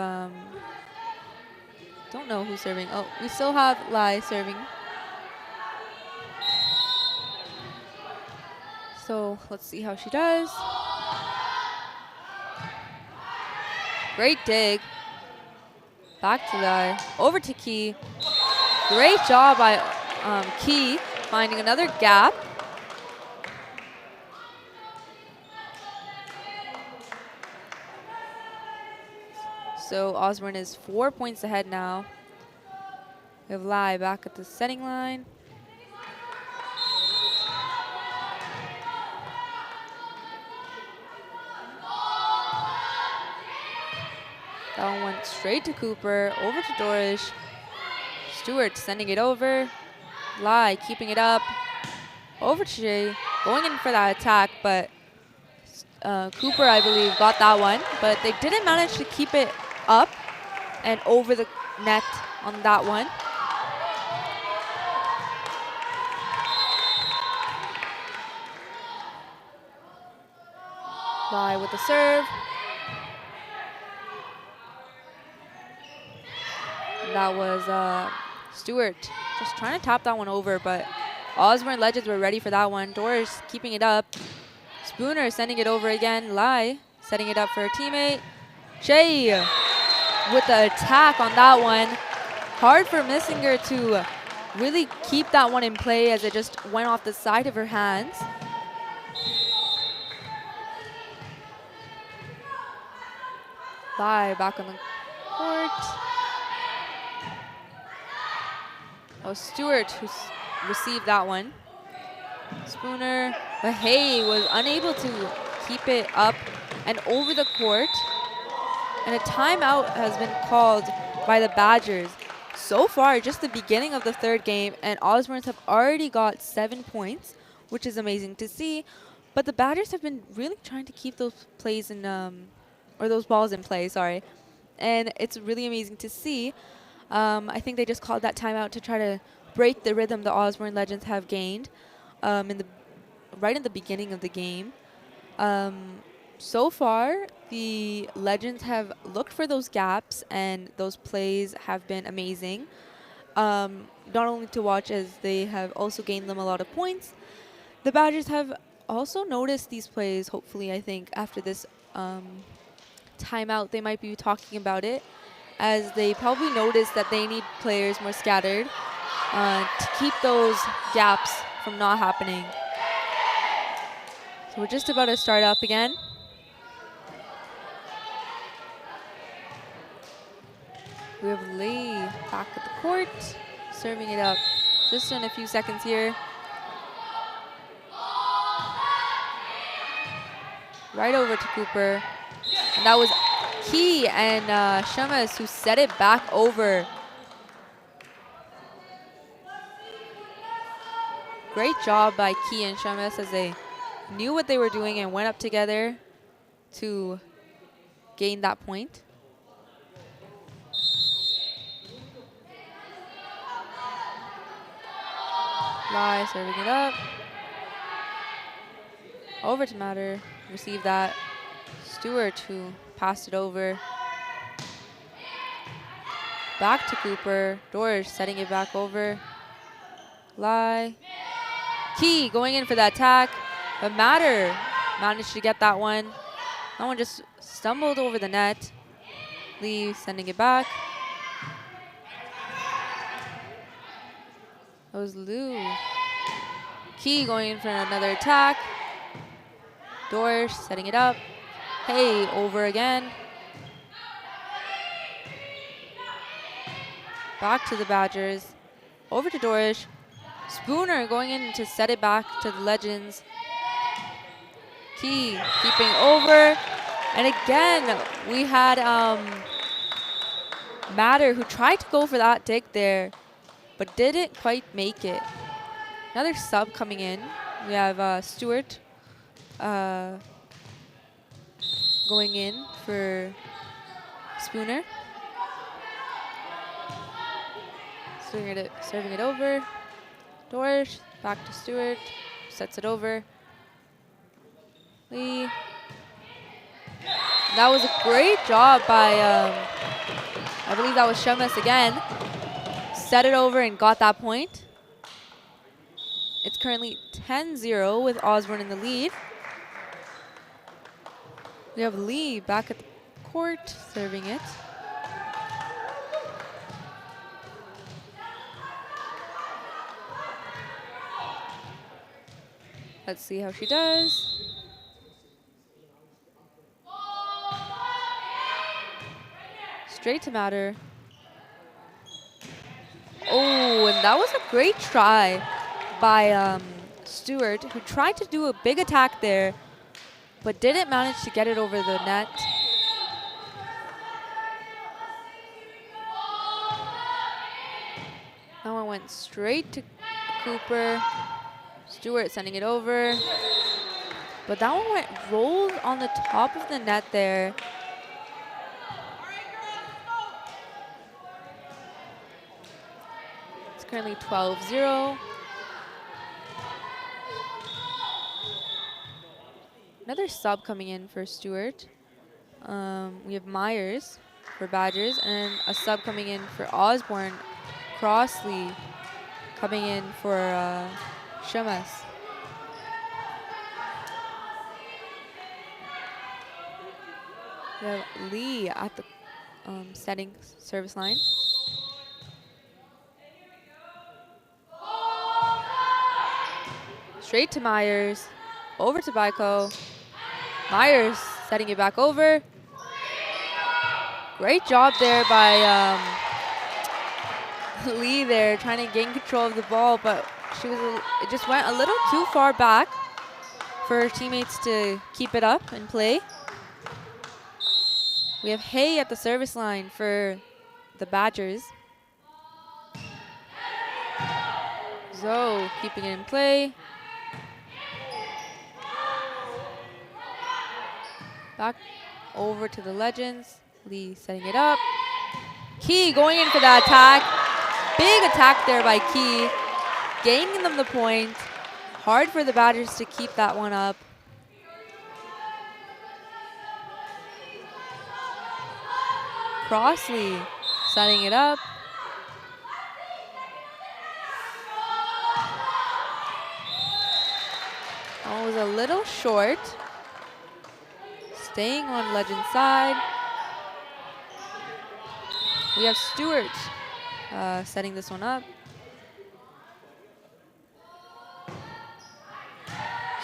don't know who's serving. Oh, we still have Lai serving. So let's see how she does. Great dig. Back to Lai. Over to Key. Great job by Key finding another gap. So Osborne is 4 points ahead now. We have Lai back at the setting line. That one went straight to Cooper, over to Dorish. Stewart sending it over. Lai keeping it up. Over to Jay, going in for that attack, but Cooper, I believe, got that one. But they didn't manage to keep it up and over the net on that one. Lai with the serve. That was Stewart just trying to tap that one over, but Osborne Legends were ready for that one. Doris keeping it up. Spooner sending it over again. Lai setting it up for her teammate. Shay with the attack on that one. Hard for Missinger to really keep that one in play as it just went off the side of her hands. Lai back on the court. Oh, Stewart who received that one. Spooner, but Hay was unable to keep it up and over the court. And a timeout has been called by the Badgers. So far, just the beginning of the third game, and Osborne's have already got 7 points, which is amazing to see. But the Badgers have been really trying to keep those plays in, or those balls in play, sorry. And it's really amazing to see. I think they just called that timeout to try to break the rhythm the Osborne Legends have gained right in the beginning of the game. So far, the Legends have looked for those gaps, and those plays have been amazing. Not only to watch, as they have also gained them a lot of points. The Badgers have also noticed these plays, hopefully, I think, after this timeout, they might be talking about it, as they probably noticed that they need players more scattered to keep those gaps from not happening. So we're just about to start up again. We have Lee back at the court, serving it up just in a few seconds here. Right over to Cooper. And that was Key and Shamas who set it back over. Great job by Key and Shamas as they knew what they were doing and went up together to gain that point. Lai serving it up. Over to Matter. Received that. Stewart who passed it over. Back to Cooper. Doris setting it back over. Lai. Key going in for that attack. But Matter managed to get that one. That one just stumbled over the net. Lee sending it back. That was Lou. Key going in for another attack. Doris setting it up. Hey, over again. Back to the Badgers. Over to Doris. Spooner going in to set it back to the Legends. Key keeping over. And again, we had Matter who tried to go for that dig there, but didn't quite make it. Another sub coming in. We have Stewart going in for Spooner. Serving it over. Dorsch, back to Stewart, sets it over. Lee. That was a great job by, I believe that was Shemes again. Set it over and got that point. It's currently 10-0 with Osborne in the lead. We have Lee back at the court, serving it. Let's see how she does. Straight to matter. Oh, and that was a great try by Stewart, who tried to do a big attack there, but didn't manage to get it over the net. That one went straight to Cooper. Stewart sending it over. But that one rolled on the top of the net there. It's currently 12-0. Another sub coming in for Stewart. We have Myers for Badgers and a sub coming in for Osborne. Crossley coming in for Shemes. We have Lee at the setting service line. Straight to Myers, over to Baiko. Myers setting it back over. Great job there by Lee there, trying to gain control of the ball, but it just went a little too far back for her teammates to keep it up and play. We have Hay at the service line for the Badgers. Zoe keeping it in play. Back over to the Legends. Lee setting it up. Key going in for that attack. Big attack there by Key. Gaining them the point. Hard for the Badgers to keep that one up. Crossley setting it up. Oh, it was a little short. Staying on Legend's side. We have Stewart setting this one up.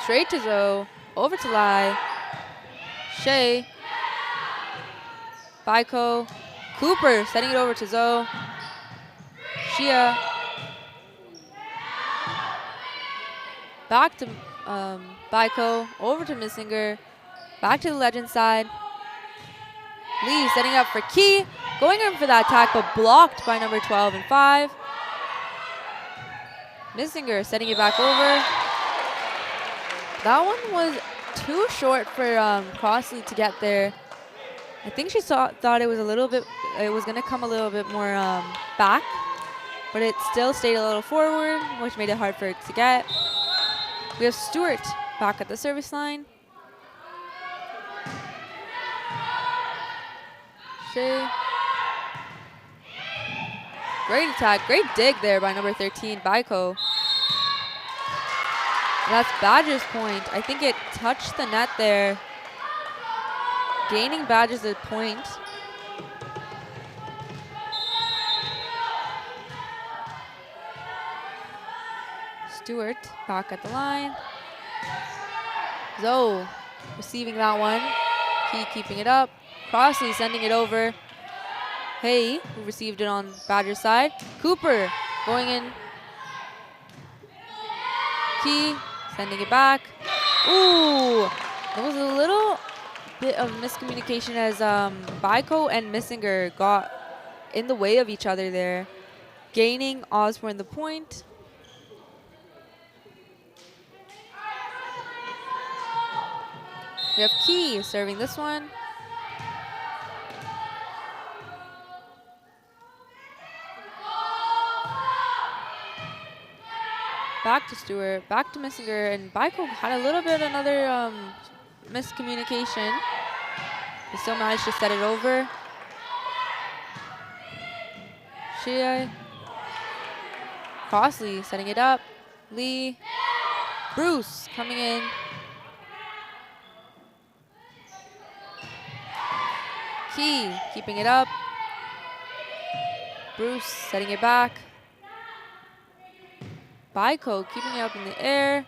Straight to Zoe, over to Lai. Shea. Baiko. Cooper setting it over to Zoe. Shia. Back to Baiko, over to Missinger. Back to the Legend side. Lee setting up for Key. Going in for that attack, but blocked by number 12 and 5. Missinger setting it back over. That one was too short for Crossley to get there. I think she thought it was going to come a little bit more back, but it still stayed a little forward, which made it hard for it to get. We have Stewart back at the service line. Shea. Great attack, great dig there by number 13, Baiko. And that's Badgers' point. I think it touched the net there. Gaining Badgers a point. Stewart back at the line. Zoe receiving that one. Key keeping it up. Crossley sending it over. Hay, who received it on Badger's side. Cooper going in. Key sending it back. Ooh, there was a little bit of miscommunication as Baiko and Missinger got in the way of each other there. Gaining Osborne the point. We have Key serving this one. Back to Stewart, back to Missinger, and Baiko had a little bit another miscommunication. He still managed to set it over. Shia, Crossley setting it up. Lee, Bruce coming in. Key keeping it up. Bruce setting it back. Baiko keeping it up in the air.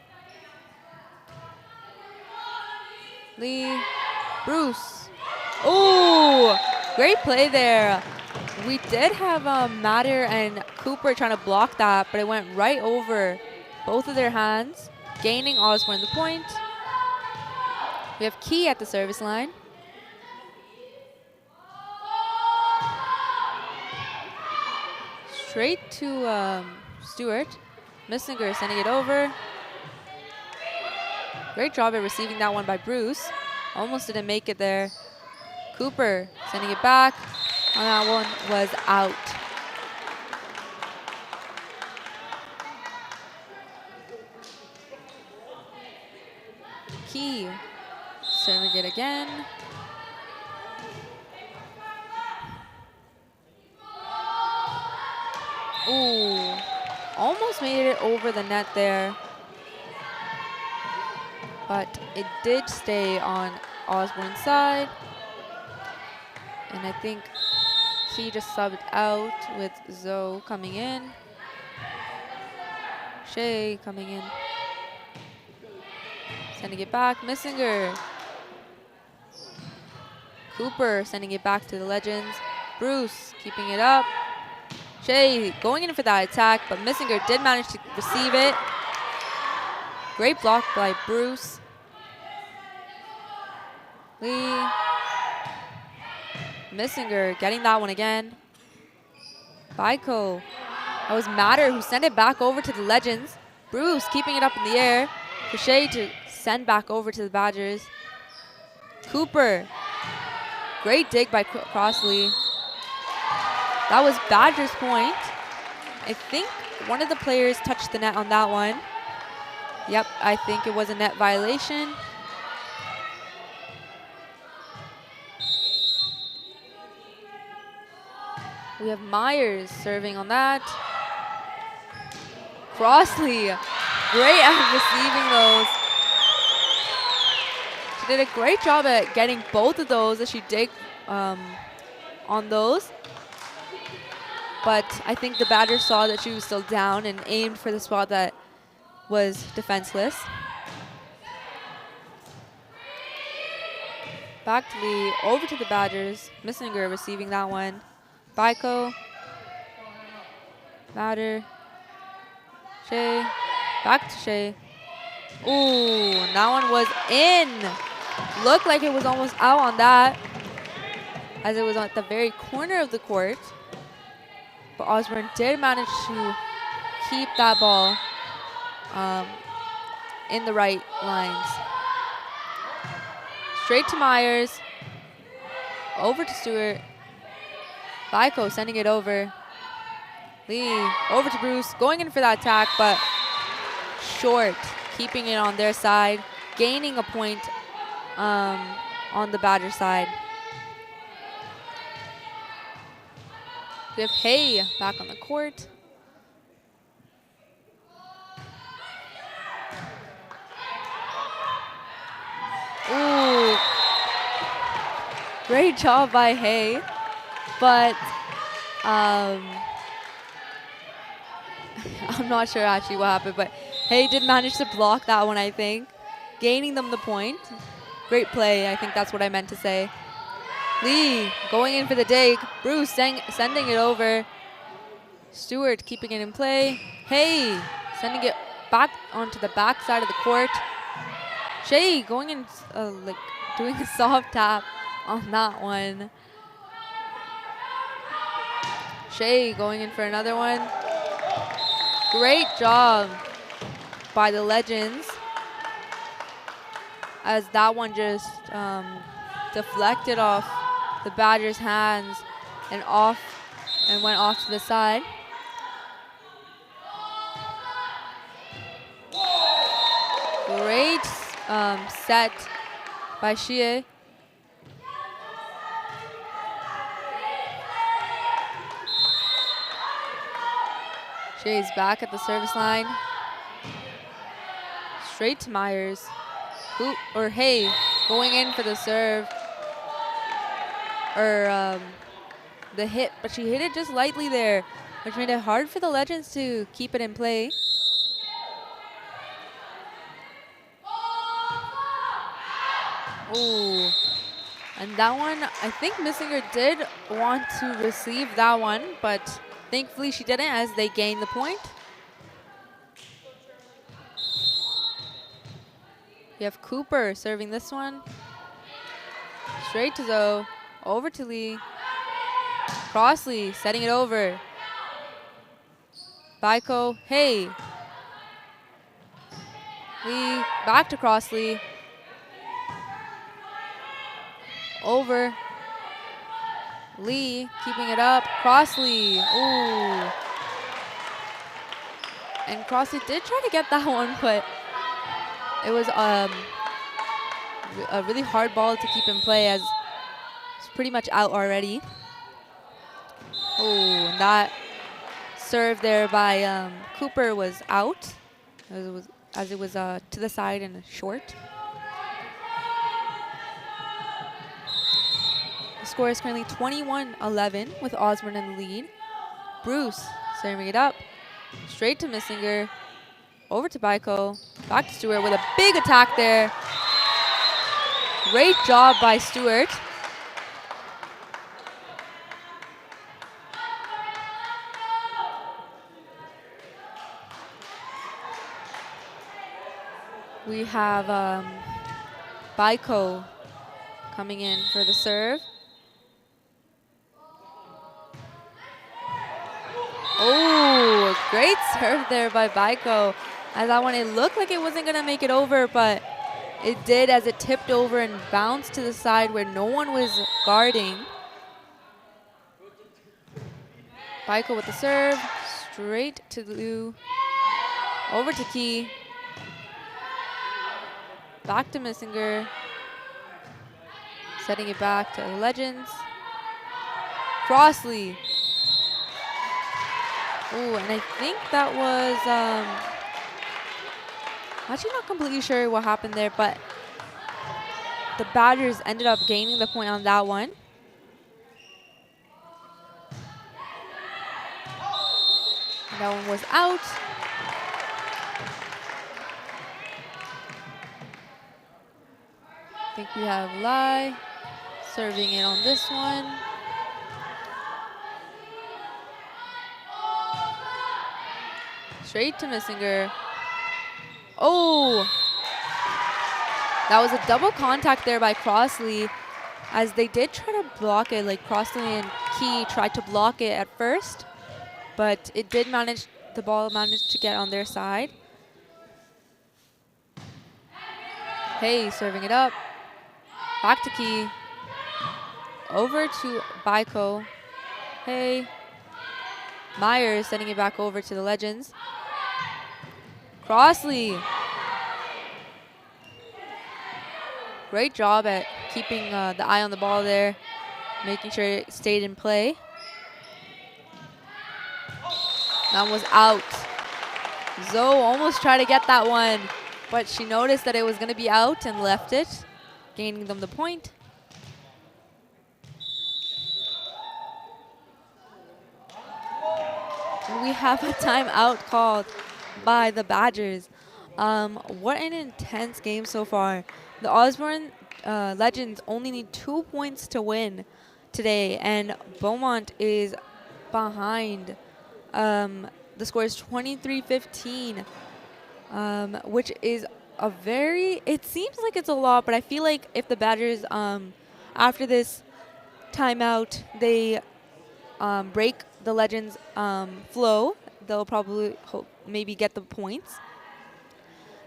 Lee, Bruce. Ooh, great play there. We did have Matter and Cooper trying to block that, but it went right over both of their hands, gaining Osborne the point. We have Key at the service line. Straight to Stewart. Missinger sending it over. Great job at receiving that one by Bruce. Almost didn't make it there. Cooper sending it back. And that one was out. Key serving it again. Ooh, almost made it over the net there. But it did stay on Osborne's side. And I think he just subbed out with Zoe coming in. Shea coming in. Sending it back, Missinger. Cooper sending it back to the Legends. Bruce keeping it up. Shea going in for that attack, but Missinger did manage to receive it. Great block by Bruce. Lee. Missinger getting that one again. Baiko. That was Matter who sent it back over to the Legends. Bruce keeping it up in the air. For Shea to send back over to the Badgers. Cooper. Great dig by Crossley. That was Badgers' point. I think one of the players touched the net on that one. Yep, I think it was a net violation. We have Myers serving on that. Crossley, great at receiving those. She did a great job at getting both of those as she digged on those. But I think the Badgers saw that she was still down and aimed for the spot that was defenseless. Back to Lee, over to the Badgers. Missinger receiving that one. Baiko, Matter, Shea, back to Shea. Ooh, that one was in. Looked like it was almost out on that, as it was at the very corner of the court. But Osborne did manage to keep that ball in the right lines. Straight to Myers, over to Stewart. Baiko sending it over. Lee over to Bruce, going in for that attack, but short, keeping it on their side, gaining a point on the Badger side. We have Hay back on the court. Ooh, great job by Hay. But I'm not sure actually what happened, but Hay did manage to block that one, I think, gaining them the point. Great play, I think that's what I meant to say. Lee going in for the dig. Bruce sending it over. Stewart keeping it in play. Hay sending it back onto the back side of the court. Shea going in, like doing a soft tap on that one. Shea going in for another one. Great job by the Legends. as that one just deflected off the Badgers' hands and went off to the side. Great set by Xie. Xie's back at the service line. Straight to Myers. Hey, going in for the serve. The hit, but she hit it just lightly there, which made it hard for the Legends to keep it in play. Ooh. And that one, I think Missinger did want to receive that one, but thankfully she didn't as they gained the point. We have Cooper serving this one. Straight to Zoe, over to Lee. Crossley setting it over. Baiko, hey. Lee, back to Crossley. Over. Lee keeping it up. Crossley, ooh. And Crossley did try to get that one, but it was a really hard ball to keep in play as it's pretty much out already. Oh, and that serve there by Cooper was out as it was to the side and short. The score is currently 21-11 with Osborne in the lead. Bruce serving it up. Straight to Missinger. Over to Baiko. Back to Stewart with a big attack there. Great job by Stewart. We have Baiko coming in for the serve. Oh, great serve there by Baiko. As that one, it looked like it wasn't gonna make it over, but it did as it tipped over and bounced to the side where no one was guarding. Baiko with the serve, straight to Liu. Over to Key. Back to Missinger. Setting it back to the Legends. Crossley. Ooh, and I think that was, actually not completely sure what happened there, but the Badgers ended up gaining the point on that one. And that one was out. I think we have Lai serving it on this one. Straight to Missinger. Oh! That was a double contact there by Crossley as they did try to block it, like Crossley and Key tried to block it at first, but it did manage, the ball managed to get on their side. Hey, serving it up. Back to Key. Over to Baiko. Hey. Myers sending it back over to the Legends. Crossley. Great job at keeping the eye on the ball there, making sure it stayed in play. That was out. Zoe almost tried to get that one, but she noticed that it was going to be out and left it, gaining them the point. And we have a timeout called by the Badgers. What an intense game so far. The Osborne Legends only need 2 points to win today, and Beaumont is behind. The score is 23-15, which is a very, it seems like it's a lot, but I feel like if the Badgers, after this timeout, they break the Legends' flow, they'll probably maybe get the points.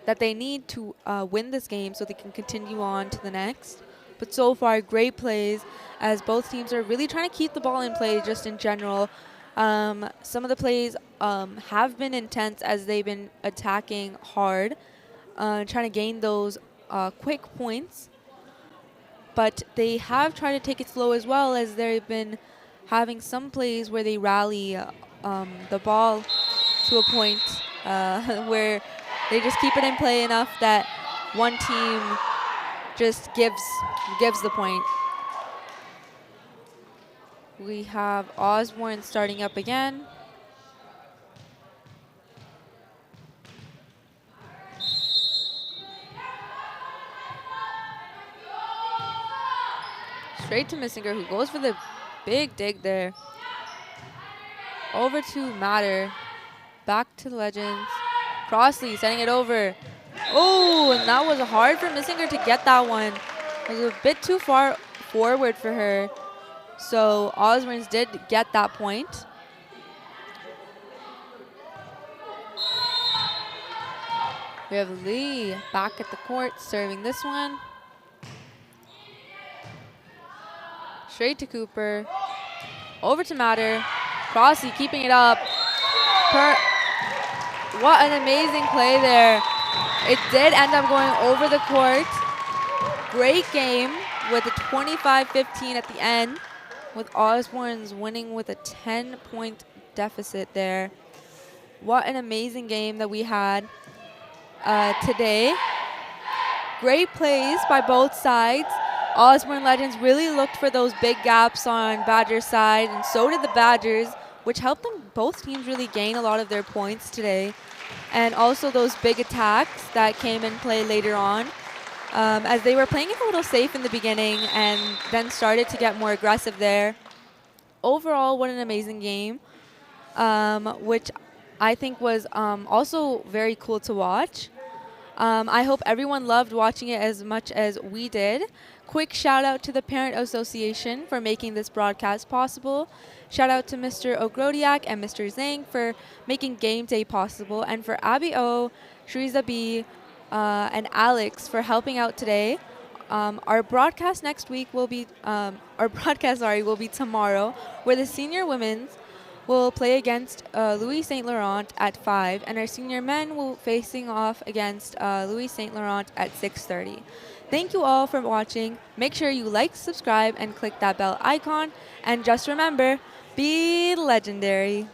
that they need to win this game so they can continue on to the next. But so far, great plays as both teams are really trying to keep the ball in play just in general. Some of the plays have been intense as they've been attacking hard, trying to gain those quick points. But they have tried to take it slow as well, as they've been having some plays where they rally the ball to a point where they just keep it in play enough that one team just gives the point. We have Osborne starting up again. Straight to Missinger, who goes for the big dig there. Over to Matter. Back to the Legends. Crossley sending it over. Oh, and that was hard for Missinger to get that one. It was a bit too far forward for her. So Osborne did get that point. We have Lee back at the court serving this one. Straight to Cooper. Over to Matter. Crossley keeping it up. What an amazing play there. It did end up going over the court. Great game with a 25-15 at the end, with Osborne's winning with a 10-point deficit there. What an amazing game that we had today. Great plays by both sides. Osborne Legends really looked for those big gaps on Badger's side, and so did the Badgers, which helped them, both teams, really gain a lot of their points today. And also those big attacks that came in play later on, as they were playing it a little safe in the beginning and then started to get more aggressive there. Overall, what an amazing game, which I think was also very cool to watch. I hope everyone loved watching it as much as we did. Quick shout out to the Parent Association for making this broadcast possible. Shout out to Mr. Ogrodiak and Mr. Zhang for making Game Day possible, and for Abby O, Shriza B, and Alex for helping out today. Our broadcast next week will be will be tomorrow, where the senior women's will play against Louis Saint Laurent at 5, and our senior men will facing off against Louis Saint Laurent at 6:30. Thank you all for watching. Make sure you like, subscribe, and click that bell icon. And just remember, be legendary.